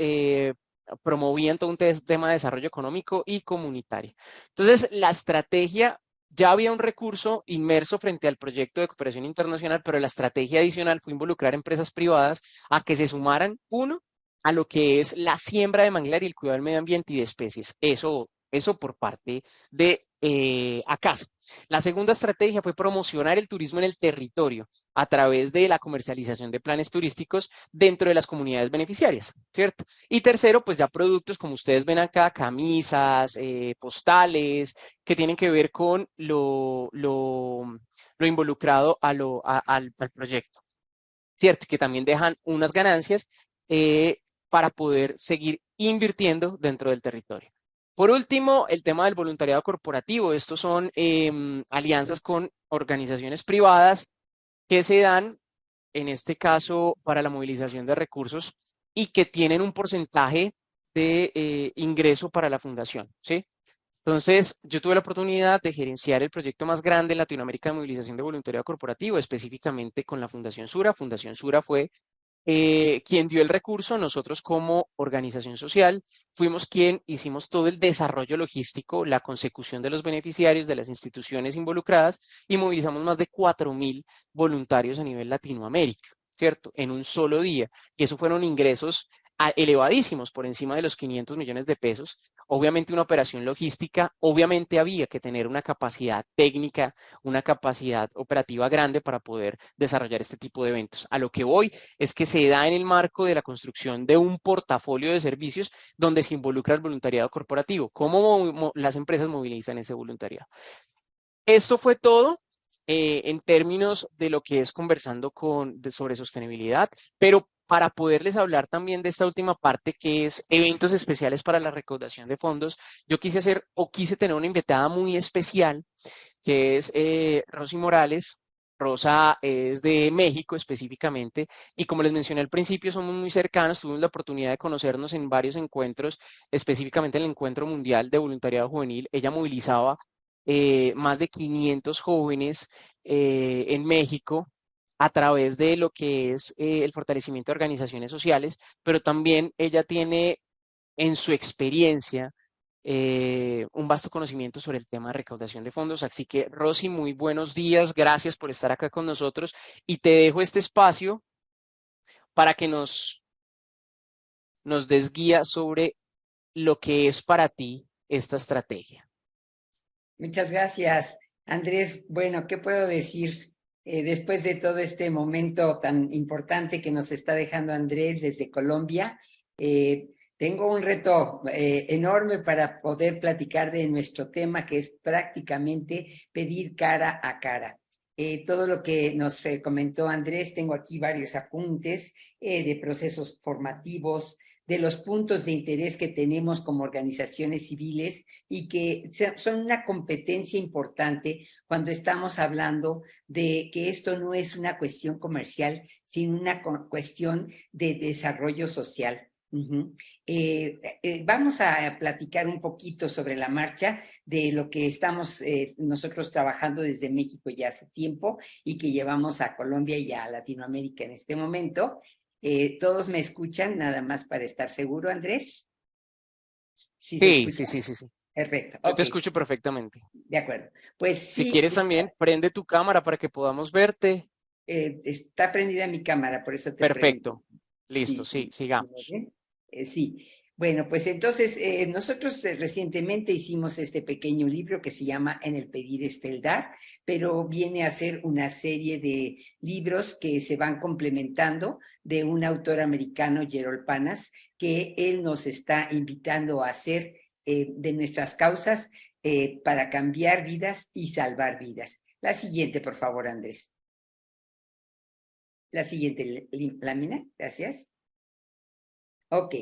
promovían todo un tema de desarrollo económico y comunitario. Entonces, la estrategia ya había un recurso inmerso frente al proyecto de cooperación internacional, pero la estrategia adicional fue involucrar empresas privadas a que se sumaran, uno, a lo que es la siembra de manglar y el cuidado del medio ambiente y de especies. Eso por parte de ACASA. La segunda estrategia fue promocionar el turismo en el territorio a través de la comercialización de planes turísticos dentro de las comunidades beneficiarias, ¿cierto? Y tercero, pues ya productos como ustedes ven acá, camisas, postales, que tienen que ver con lo involucrado al proyecto, ¿cierto? Que también dejan unas ganancias para poder seguir invirtiendo dentro del territorio. Por último, el tema del voluntariado corporativo. Estos son alianzas con organizaciones privadas que se dan, en este caso, para la movilización de recursos y que tienen un porcentaje de ingreso para la fundación, ¿sí? Entonces, yo tuve la oportunidad de gerenciar el proyecto más grande en Latinoamérica de movilización de voluntariado corporativo, específicamente con la Fundación Sura. Fundación Sura fue quien dio el recurso. Nosotros como organización social fuimos quien hicimos todo el desarrollo logístico, la consecución de los beneficiarios, de las instituciones involucradas y movilizamos más de 4.000 voluntarios a nivel Latinoamérica, ¿cierto? En un solo día. Y eso fueron ingresos elevadísimos, por encima de los 500 millones de pesos. Obviamente una operación logística, obviamente había que tener una capacidad técnica, una capacidad operativa grande para poder desarrollar este tipo de eventos. A lo que voy es que se da en el marco de la construcción de un portafolio de servicios donde se involucra el voluntariado corporativo. ¿Cómo las empresas movilizan ese voluntariado? Esto fue todo en términos de lo que es conversando sobre sostenibilidad, pero para poderles hablar también de esta última parte que es eventos especiales para la recaudación de fondos, yo quise tener una invitada muy especial que es Rosy Morales. Rosa es de México específicamente y como les mencioné al principio somos muy cercanos, tuvimos la oportunidad de conocernos en varios encuentros, específicamente en el Encuentro Mundial de Voluntariado Juvenil. Ella movilizaba más de 500 jóvenes en México a través de lo que es el fortalecimiento de organizaciones sociales, pero también ella tiene en su experiencia un vasto conocimiento sobre el tema de recaudación de fondos. Así que, Rosy, muy buenos días, gracias por estar acá con nosotros y te dejo este espacio para que nos nos des guía sobre lo que es para ti esta estrategia. Muchas gracias, Andrés. Bueno, ¿qué puedo decir después de todo este momento tan importante que nos está dejando Andrés desde Colombia? Tengo un reto enorme para poder platicar de nuestro tema, que es prácticamente pedir cara a cara. Todo lo que nos comentó Andrés, tengo aquí varios apuntes de procesos formativos, de los puntos de interés que tenemos como organizaciones civiles y que son una competencia importante cuando estamos hablando de que esto no es una cuestión comercial, sino una cuestión de desarrollo social. Vamos a platicar un poquito sobre la marcha de lo que estamos nosotros trabajando desde México ya hace tiempo y que llevamos a Colombia y a Latinoamérica en este momento. ¿Todos me escuchan nada más para estar seguro, Andrés? ¿Sí se escucha? Sí. Perfecto. Yo te Ok, escucho perfectamente. de acuerdo. Pues Si sí, quieres también, prende tu cámara para que podamos verte. está prendida mi cámara, por eso te pregunto. Perfecto. Listo, Sí, sí, ¿muy sigamos. bien? Sí. Bueno, pues entonces nosotros recientemente hicimos este pequeño libro que se llama En el pedir está el dar, pero viene a ser una serie de libros que se van complementando de un autor americano, Gerald Panas, que él nos está invitando a hacer de nuestras causas para cambiar vidas y salvar vidas. La siguiente, por favor, Andrés. La siguiente lámina, gracias. Ok,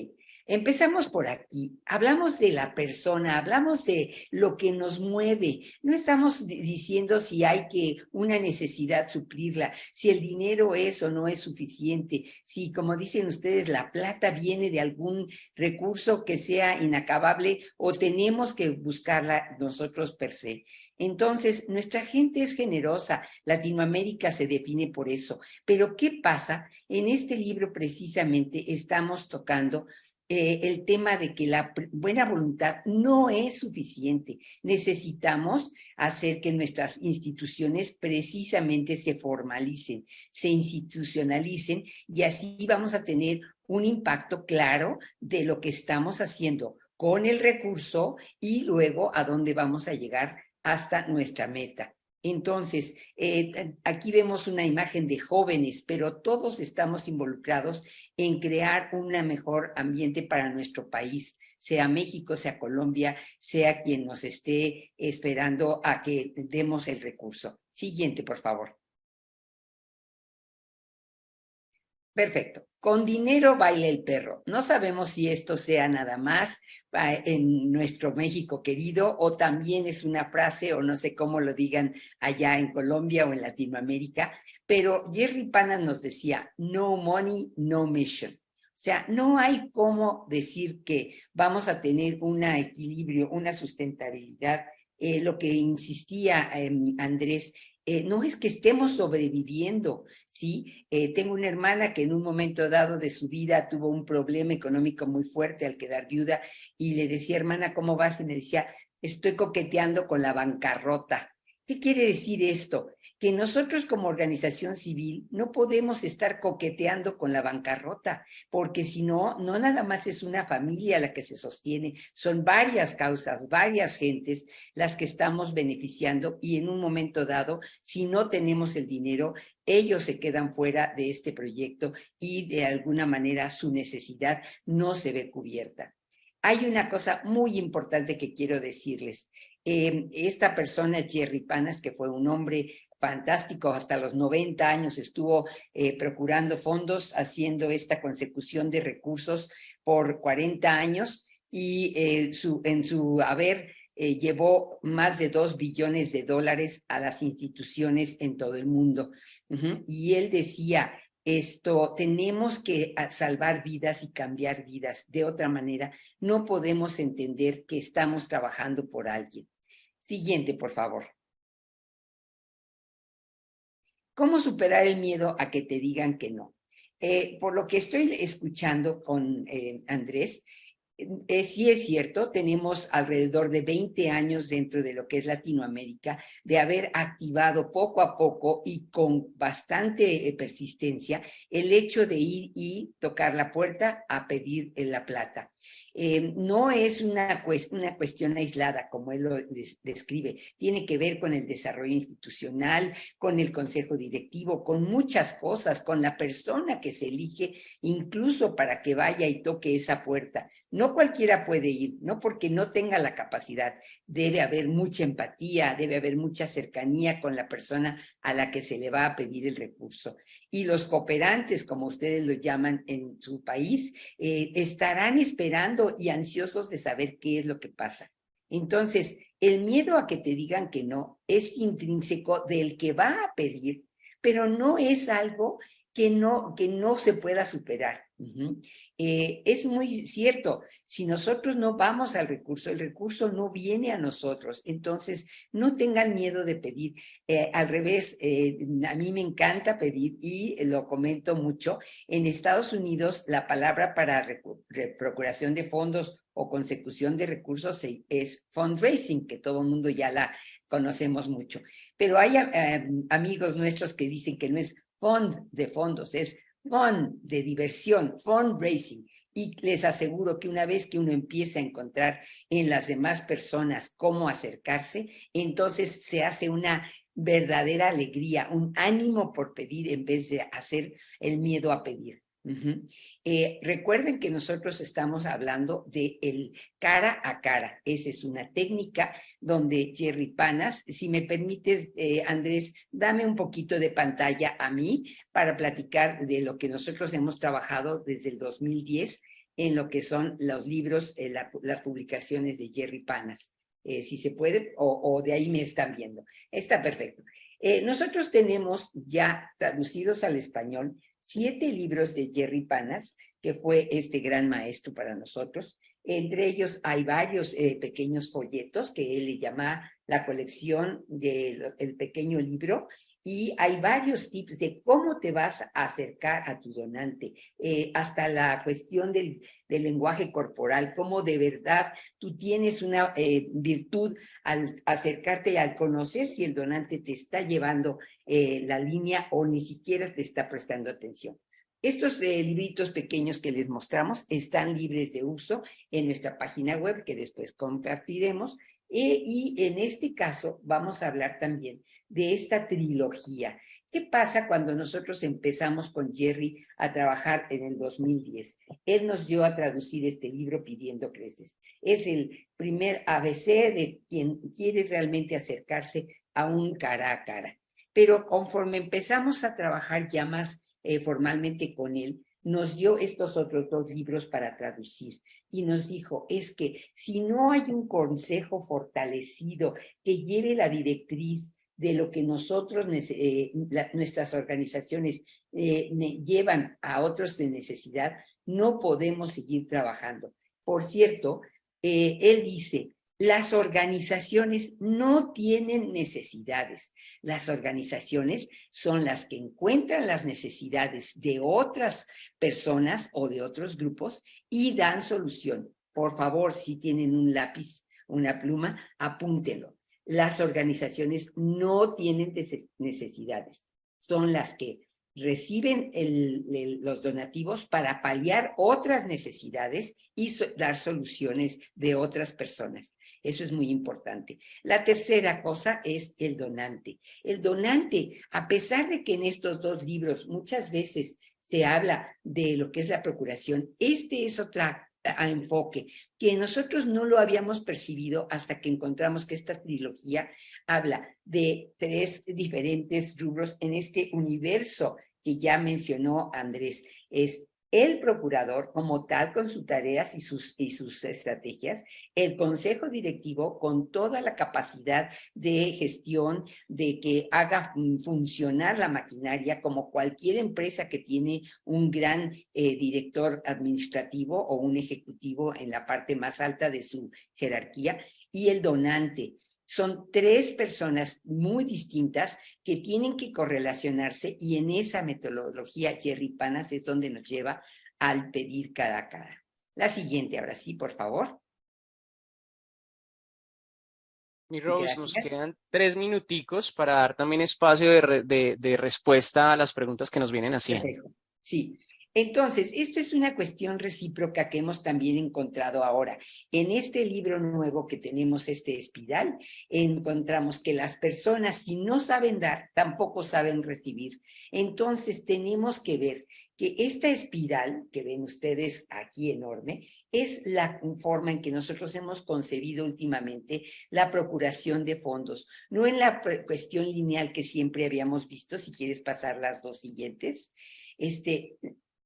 empezamos por aquí. Hablamos de la persona, hablamos de lo que nos mueve. No estamos diciendo si hay que una necesidad suplirla, si el dinero es o no es suficiente, si, como dicen ustedes, la plata viene de algún recurso que sea inacabable o tenemos que buscarla nosotros per se. Entonces, nuestra gente es generosa, Latinoamérica se define por eso. Pero, ¿qué pasa? En este libro precisamente estamos tocando el tema de que la buena voluntad no es suficiente. Necesitamos hacer que nuestras instituciones precisamente se formalicen, se institucionalicen y así vamos a tener un impacto claro de lo que estamos haciendo con el recurso y luego a dónde vamos a llegar hasta nuestra meta. Entonces, aquí vemos una imagen de jóvenes, pero todos estamos involucrados en crear un mejor ambiente para nuestro país, sea México, sea Colombia, sea quien nos esté esperando a que demos el recurso. Siguiente, por favor. Perfecto. Con dinero baila el perro. No sabemos si esto sea nada más en nuestro México querido o también es una frase o no sé cómo lo digan allá en Colombia o en Latinoamérica, pero Jerry Pana nos decía, no money, no mission. O sea, no hay cómo decir que vamos a tener un equilibrio, una sustentabilidad. Lo que insistía Andrés, no es que estemos sobreviviendo, ¿sí? Tengo una hermana que en un momento dado de su vida tuvo un problema económico muy fuerte al quedar viuda y le decía, hermana, ¿cómo vas? Y me decía, estoy coqueteando con la bancarrota. ¿Qué quiere decir esto? Que nosotros como organización civil no podemos estar coqueteando con la bancarrota, porque si no, no nada más es una familia la que se sostiene, son varias causas, varias gentes las que estamos beneficiando y en un momento dado, si no tenemos el dinero, ellos se quedan fuera de este proyecto y de alguna manera su necesidad no se ve cubierta. Hay una cosa muy importante que quiero decirles. Esta persona, Jerry Panas, que fue un hombre fantástico, hasta los 90 años estuvo procurando fondos, haciendo esta consecución de recursos por 40 años y en su haber llevó más de 2 billones de dólares a las instituciones en todo el mundo. Y él decía, esto, tenemos que salvar vidas y cambiar vidas. De otra manera, no podemos entender que estamos trabajando por alguien. Siguiente, por favor. ¿Cómo superar el miedo a que te digan que no? Por lo que estoy escuchando con Andrés, Sí es cierto, tenemos alrededor de 20 años dentro de lo que es Latinoamérica de haber activado poco a poco y con bastante persistencia el hecho de ir y tocar la puerta a pedir la plata. No es una cuestión aislada, como él lo describe. Tiene que ver con el desarrollo institucional, con el consejo directivo, con muchas cosas, con la persona que se elige, incluso para que vaya y toque esa puerta. No cualquiera puede ir, no porque no tenga la capacidad. Debe haber mucha empatía, debe haber mucha cercanía con la persona a la que se le va a pedir el recurso. Y los cooperantes, como ustedes lo llaman en su país, estarán esperando y ansiosos de saber qué es lo que pasa. Entonces, el miedo a que te digan que no es intrínseco del que va a pedir, pero no es algo que no se pueda superar. Es muy cierto, si nosotros no vamos al recurso, el recurso no viene a nosotros. Entonces, no tengan miedo de pedir. Al revés, a mí me encanta pedir y lo comento mucho. En Estados Unidos, la palabra para procuración de fondos o consecución de recursos es fundraising, que todo el mundo ya la conocemos mucho. Pero hay amigos nuestros que dicen que no es fund de fondos, es fun de diversión, fundraising. Y les aseguro que una vez que uno empieza a encontrar en las demás personas cómo acercarse, entonces se hace una verdadera alegría, un ánimo por pedir en vez de hacer el miedo a pedir. Recuerden que nosotros estamos hablando de el cara a cara. Esa es una técnica donde Jerry Panas, si me permites, Andrés, dame un poquito de pantalla a mí para platicar de lo que nosotros hemos trabajado desde el 2010 en lo que son los libros, las publicaciones de Jerry Panas. Si se puede, o de ahí me están viendo. Está perfecto. Nosotros tenemos ya traducidos al español 7 libros de Jerry Panas, que fue este gran maestro para nosotros. Entre ellos hay varios pequeños folletos que él le llama la colección del pequeño libro, y hay varios tips de cómo te vas a acercar a tu donante, hasta la cuestión del lenguaje corporal, cómo de verdad tú tienes una virtud al acercarte y al conocer si el donante te está llevando la línea o ni siquiera te está prestando atención. Estos libritos pequeños que les mostramos están libres de uso en nuestra página web, que después compartiremos, y en este caso vamos a hablar también de esta trilogía. ¿Qué pasa cuando nosotros empezamos con Jerry a trabajar en el 2010? Él nos dio a traducir este libro Pidiendo Creces. Es el primer ABC de quien quiere realmente acercarse a un cara a cara. Pero conforme empezamos a trabajar ya más formalmente con él, nos dio estos otros 2 libros para traducir y nos dijo, es que si no hay un consejo fortalecido que lleve la directriz de lo que nosotros, nuestras organizaciones llevan a otros de necesidad, no podemos seguir trabajando. Por cierto, él dice, las organizaciones no tienen necesidades. Las organizaciones son las que encuentran las necesidades de otras personas o de otros grupos y dan solución. Por favor, si tienen un lápiz, una pluma, apúntelo. Las organizaciones no tienen necesidades. Son las que reciben los donativos para paliar otras necesidades y dar soluciones de otras personas. Eso es muy importante. La tercera cosa es el donante. El donante, a pesar de que en estos 2 libros muchas veces se habla de lo que es la procuración, este es otro enfoque que nosotros no lo habíamos percibido hasta que encontramos que esta trilogía habla de 3 diferentes rubros en este universo que ya mencionó Andrés. Es el procurador como tal con sus tareas y sus estrategias, el consejo directivo con toda la capacidad de gestión, de que haga funcionar la maquinaria como cualquier empresa que tiene un gran director administrativo o un ejecutivo en la parte más alta de su jerarquía, y el donante. Son 3 personas muy distintas que tienen que correlacionarse, y en esa metodología Jerry Panas es donde nos lleva al pedir cara a cara. La siguiente, ahora sí, por favor. Mi Rose, nos Gracias. quedan 3 minuticos para dar también espacio de respuesta a las preguntas que nos vienen haciendo. Perfecto. Sí. Entonces, esto es una cuestión recíproca que hemos también encontrado ahora. En este libro nuevo que tenemos, este espiral, encontramos que las personas, si no saben dar, tampoco saben recibir. Entonces, tenemos que ver que esta espiral que ven ustedes aquí enorme es la forma en que nosotros hemos concebido últimamente la procuración de fondos, no en la cuestión lineal que siempre habíamos visto. Si quieres pasar las dos siguientes,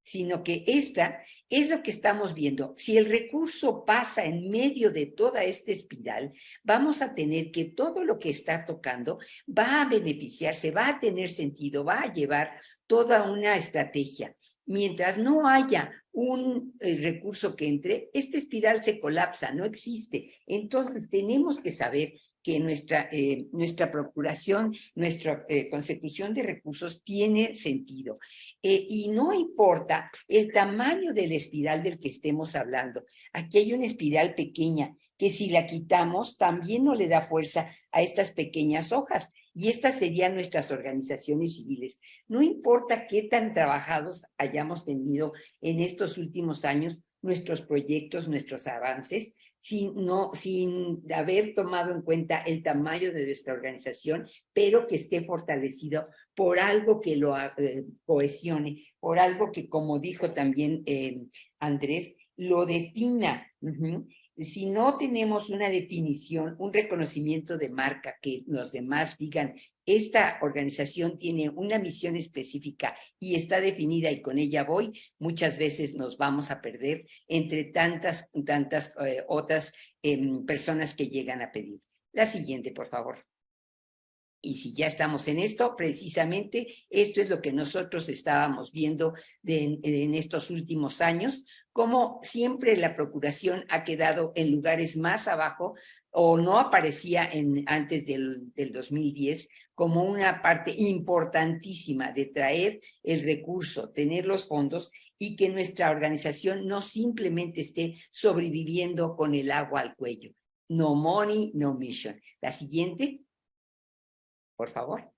sino que esta es lo que estamos viendo. Si el recurso pasa en medio de toda esta espiral, vamos a tener que todo lo que está tocando va a beneficiarse, va a tener sentido, va a llevar toda una estrategia. Mientras no haya un recurso que entre, esta espiral se colapsa, no existe. Entonces tenemos que saber que nuestra procuración, nuestra consecución de recursos tiene sentido. Y no importa el tamaño de la espiral del que estemos hablando. Aquí hay una espiral pequeña que si la quitamos también no le da fuerza a estas pequeñas hojas. Y estas serían nuestras organizaciones civiles. No importa qué tan trabajados hayamos tenido en estos últimos años nuestros proyectos, nuestros avances, sin haber tomado en cuenta el tamaño de nuestra organización, pero que esté fortalecido por algo que lo cohesione, por algo que, como dijo también Andrés, lo defina. Si no tenemos una definición, un reconocimiento de marca, que los demás digan, esta organización tiene una misión específica y está definida y con ella voy, muchas veces nos vamos a perder entre tantas otras personas que llegan a pedir. La siguiente, por favor. Y si ya estamos en esto, precisamente esto es lo que nosotros estábamos viendo en estos últimos años, como siempre la procuración ha quedado en lugares más abajo o no aparecía antes del 2010 como una parte importantísima de traer el recurso, tener los fondos y que nuestra organización no simplemente esté sobreviviendo con el agua al cuello. No money, no mission. La siguiente, por favor.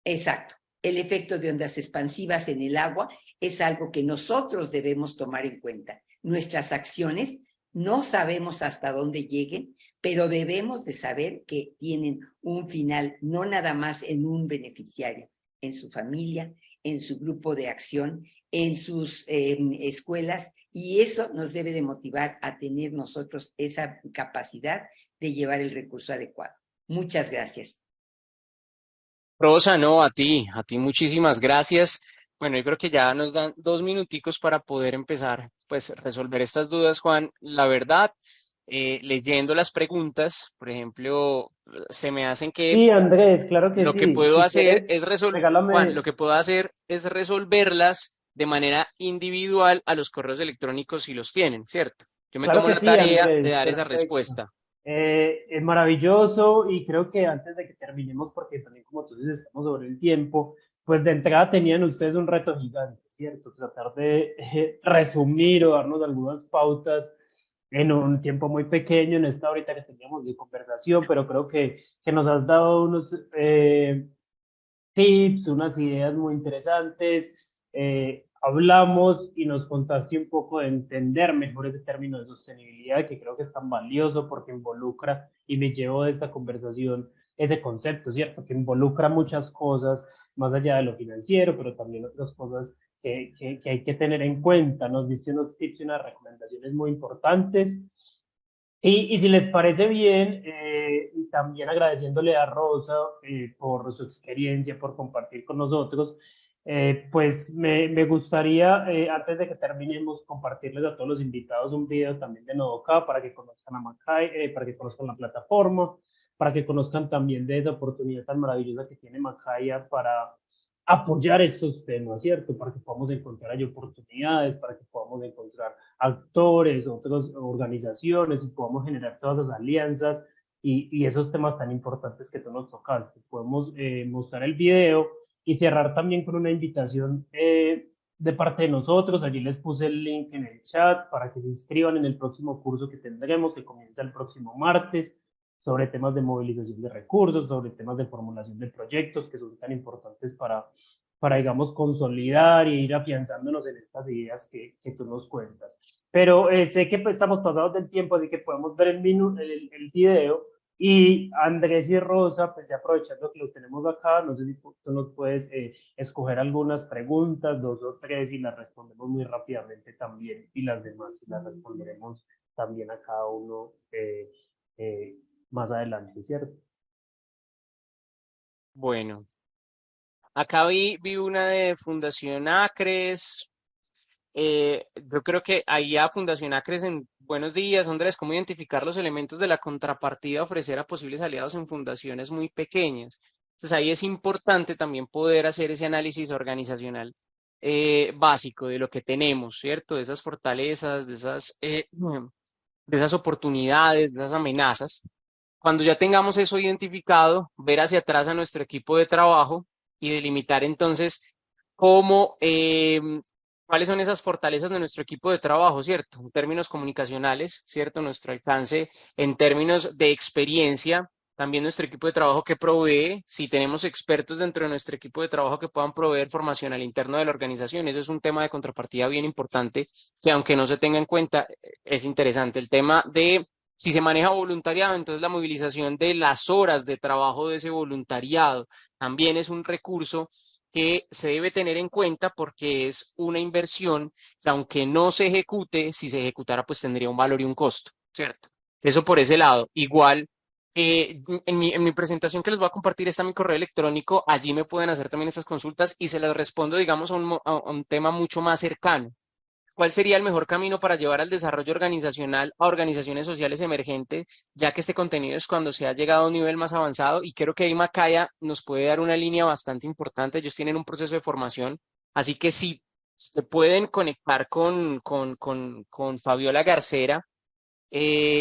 Exacto. El efecto de ondas expansivas en el agua es algo que nosotros debemos tomar en cuenta. Nuestras acciones no sabemos hasta dónde lleguen, pero debemos de saber que tienen un final, no nada más en un beneficiario, en su familia, en su grupo de acción, en sus escuelas, y eso nos debe de motivar a tener nosotros esa capacidad de llevar el recurso adecuado. Muchas gracias. Rosa, no, a ti muchísimas gracias. Bueno, yo creo que ya nos dan 2 minuticos para poder empezar, pues, resolver estas dudas, Juan. La verdad, leyendo las preguntas, por ejemplo, se me hacen que Sí, Andrés, claro que lo que sí. puedo Si hacer quieres, es Juan, lo regálame. que puedo hacer es resolverlas de manera individual a los correos electrónicos si los tienen, ¿cierto? Yo me Claro tomo que la sí, tarea de Andrés, dar esa perfecto. respuesta. Es maravilloso y creo que antes de que terminemos, porque también como tú dices, estamos sobre el tiempo, pues de entrada tenían ustedes un reto gigante, ¿cierto? Tratar de resumir o darnos algunas pautas en un tiempo muy pequeño, en esta horita que teníamos de conversación, pero creo que nos has dado unos tips, unas ideas muy interesantes. Hablamos y nos contaste un poco de entender mejor ese término de sostenibilidad, que creo que es tan valioso porque involucra, y me llevo de esta conversación ese concepto, ¿cierto? Que involucra muchas cosas, más allá de lo financiero, pero también otras cosas que hay que tener en cuenta. Nos diste unos tips y unas recomendaciones muy importantes. Y si les parece bien, y también agradeciéndole a Rosa por su experiencia, por compartir con nosotros, pues me gustaría, antes de que terminemos, compartirles a todos los invitados un video también de Nodoka para que conozcan a Macay, para que conozcan la plataforma, para que conozcan también de esa oportunidad tan maravillosa que tiene Macaya para apoyar estos temas, ¿cierto? Para que podamos encontrar ahí oportunidades, para que podamos encontrar actores, otras organizaciones y podamos generar todas las alianzas y esos temas tan importantes que tú nos tocaste. Podemos mostrar el video y cerrar también con una invitación de parte de nosotros. Allí les puse el link en el chat para que se inscriban en el próximo curso que tendremos, que comienza el próximo martes, sobre temas de movilización de recursos, sobre temas de formulación de proyectos que son tan importantes para digamos, consolidar e ir afianzándonos en estas ideas que tú nos cuentas. Pero sé que pues, estamos pasados del tiempo, así que podemos ver el video. Y Andrés y Rosa, pues ya aprovechando que los tenemos acá, no sé si tú nos puedes escoger algunas preguntas, dos o tres, y las respondemos muy rápidamente también, y las demás y las responderemos también a cada uno eh, más adelante, ¿cierto? Bueno, acá vi una de Fundación Acres. Yo creo que ahí a Fundación Acres en Buenos Días, Andrés, cómo identificar los elementos de la contrapartida, ofrecer a posibles aliados en fundaciones muy pequeñas. Entonces ahí es importante también poder hacer ese análisis organizacional básico de lo que tenemos, ¿cierto? De esas fortalezas, de esas oportunidades, de esas amenazas. Cuando ya tengamos eso identificado, ver hacia atrás a nuestro equipo de trabajo y delimitar entonces cómo, cuáles son esas fortalezas de nuestro equipo de trabajo, ¿cierto? En términos comunicacionales, ¿cierto? Nuestro alcance en términos de experiencia, también nuestro equipo de trabajo que provee, si tenemos expertos dentro de nuestro equipo de trabajo que puedan proveer formación al interno de la organización, eso es un tema de contrapartida bien importante que aunque no se tenga en cuenta, es interesante. El tema de si se maneja voluntariado, entonces la movilización de las horas de trabajo de ese voluntariado también es un recurso que se debe tener en cuenta porque es una inversión que aunque no se ejecute, si se ejecutara, pues tendría un valor y un costo, ¿cierto? Eso por ese lado. Igual, en mi presentación que les voy a compartir está mi correo electrónico, allí me pueden hacer también estas consultas y se las respondo, digamos, a un tema mucho más cercano. ¿Cuál sería el mejor camino para llevar al desarrollo organizacional a organizaciones sociales emergentes, ya que este contenido es cuando se ha llegado a un nivel más avanzado? Y creo que ahí Macaya nos puede dar una línea bastante importante. Ellos tienen un proceso de formación, así que si se pueden conectar con Fabiola Garcera,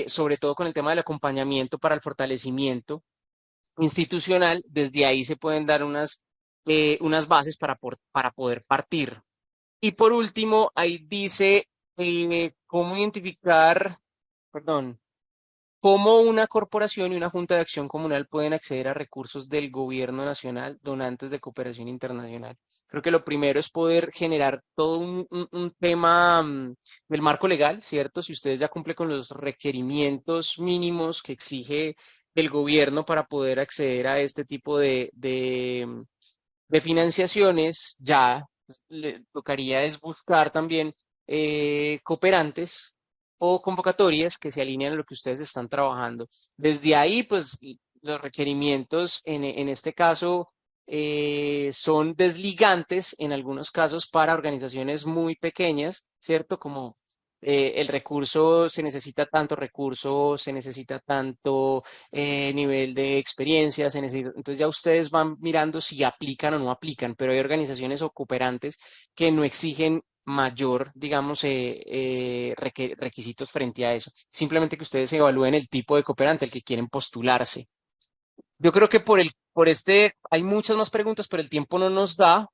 sobre todo con el tema del acompañamiento para el fortalecimiento institucional, desde ahí se pueden dar unas bases para poder partir. Y por último, ahí dice cómo identificar, perdón, cómo una corporación y una junta de acción comunal pueden acceder a recursos del gobierno nacional, donantes de cooperación internacional. Creo que lo primero es poder generar todo un tema del marco legal, ¿cierto? Si ustedes ya cumplen con los requerimientos mínimos que exige el gobierno para poder acceder a este tipo de financiaciones, ya le tocaría es buscar también cooperantes o convocatorias que se alinean a lo que ustedes están trabajando. Desde ahí, pues los requerimientos en este caso son desligantes en algunos casos para organizaciones muy pequeñas, ¿cierto? Como el recurso, se necesita tanto recurso, se necesita tanto nivel de experiencia, se necesita. Entonces ya ustedes van mirando si aplican o no aplican, pero hay organizaciones o cooperantes que no exigen mayor, digamos, requisitos frente a eso. Simplemente que ustedes evalúen el tipo de cooperante al que quieren postularse. Yo creo que por este, hay muchas más preguntas, pero el tiempo no nos da.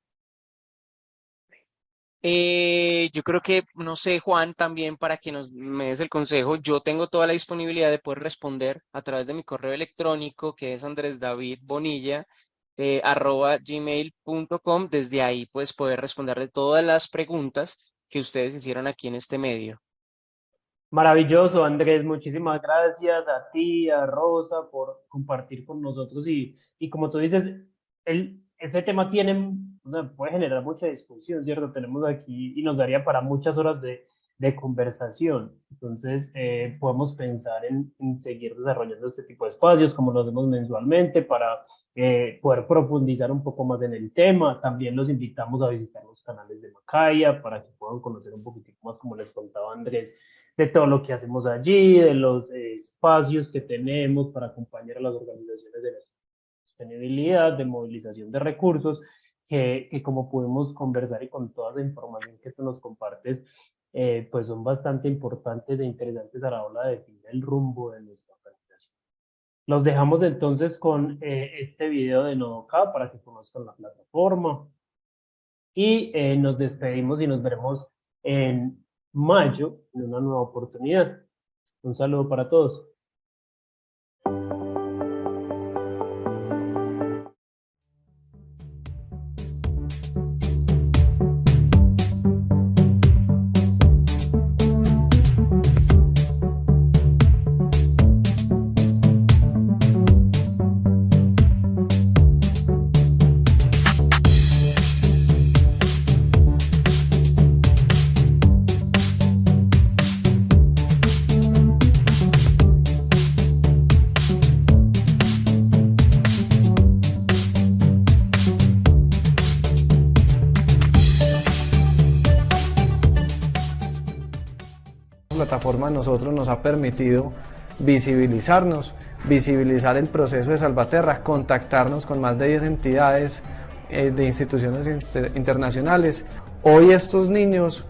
Yo creo que, no sé, Juan, también para que me des el consejo, yo tengo toda la disponibilidad de poder responder a través de mi correo electrónico, que es andresdavidbonilla, @gmail.com. Desde ahí, pues, poder responderle todas las preguntas que ustedes hicieron aquí en este medio. Maravilloso, Andrés. Muchísimas gracias a ti, a Rosa, por compartir con nosotros. Y como tú dices, este tema tiene, o sea, puede generar mucha discusión, ¿cierto? Tenemos aquí y nos daría para muchas horas de conversación. Entonces, podemos pensar en seguir desarrollando este tipo de espacios, como lo hacemos mensualmente, para poder profundizar un poco más en el tema. También los invitamos a visitar los canales de Macaya para que puedan conocer un poquitico más, como les contaba Andrés, de todo lo que hacemos allí, de los espacios que tenemos para acompañar a las organizaciones de la sostenibilidad, de movilización de recursos, que como pudimos conversar y con toda esa información que tú nos compartes, pues son bastante importantes e interesantes a la hora de definir el rumbo de nuestra organización. Los dejamos entonces con este video de Nodoka para que conozcan la plataforma. y nos despedimos y nos veremos en mayo en una nueva oportunidad. Un saludo para todos. Plataforma a nosotros nos ha permitido visibilizarnos, visibilizar el proceso de Salvaterra, contactarnos con más de 10 entidades de instituciones internacionales. Hoy estos niños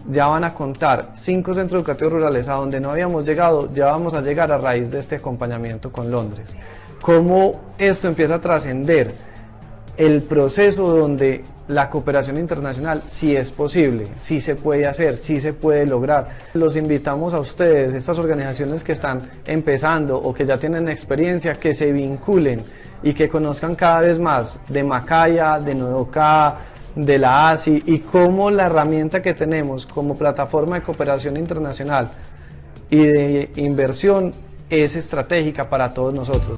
ya van a contar 5 centros educativos rurales a donde no habíamos llegado, ya vamos a llegar a raíz de este acompañamiento con Londres. Cómo esto empieza a trascender el proceso donde la cooperación internacional sí es posible, sí se puede hacer, sí se puede lograr. Los invitamos a ustedes, estas organizaciones que están empezando o que ya tienen experiencia, que se vinculen y que conozcan cada vez más de Macaya, de Nuevoca, de la ASI y cómo la herramienta que tenemos como plataforma de cooperación internacional y de inversión es estratégica para todos nosotros.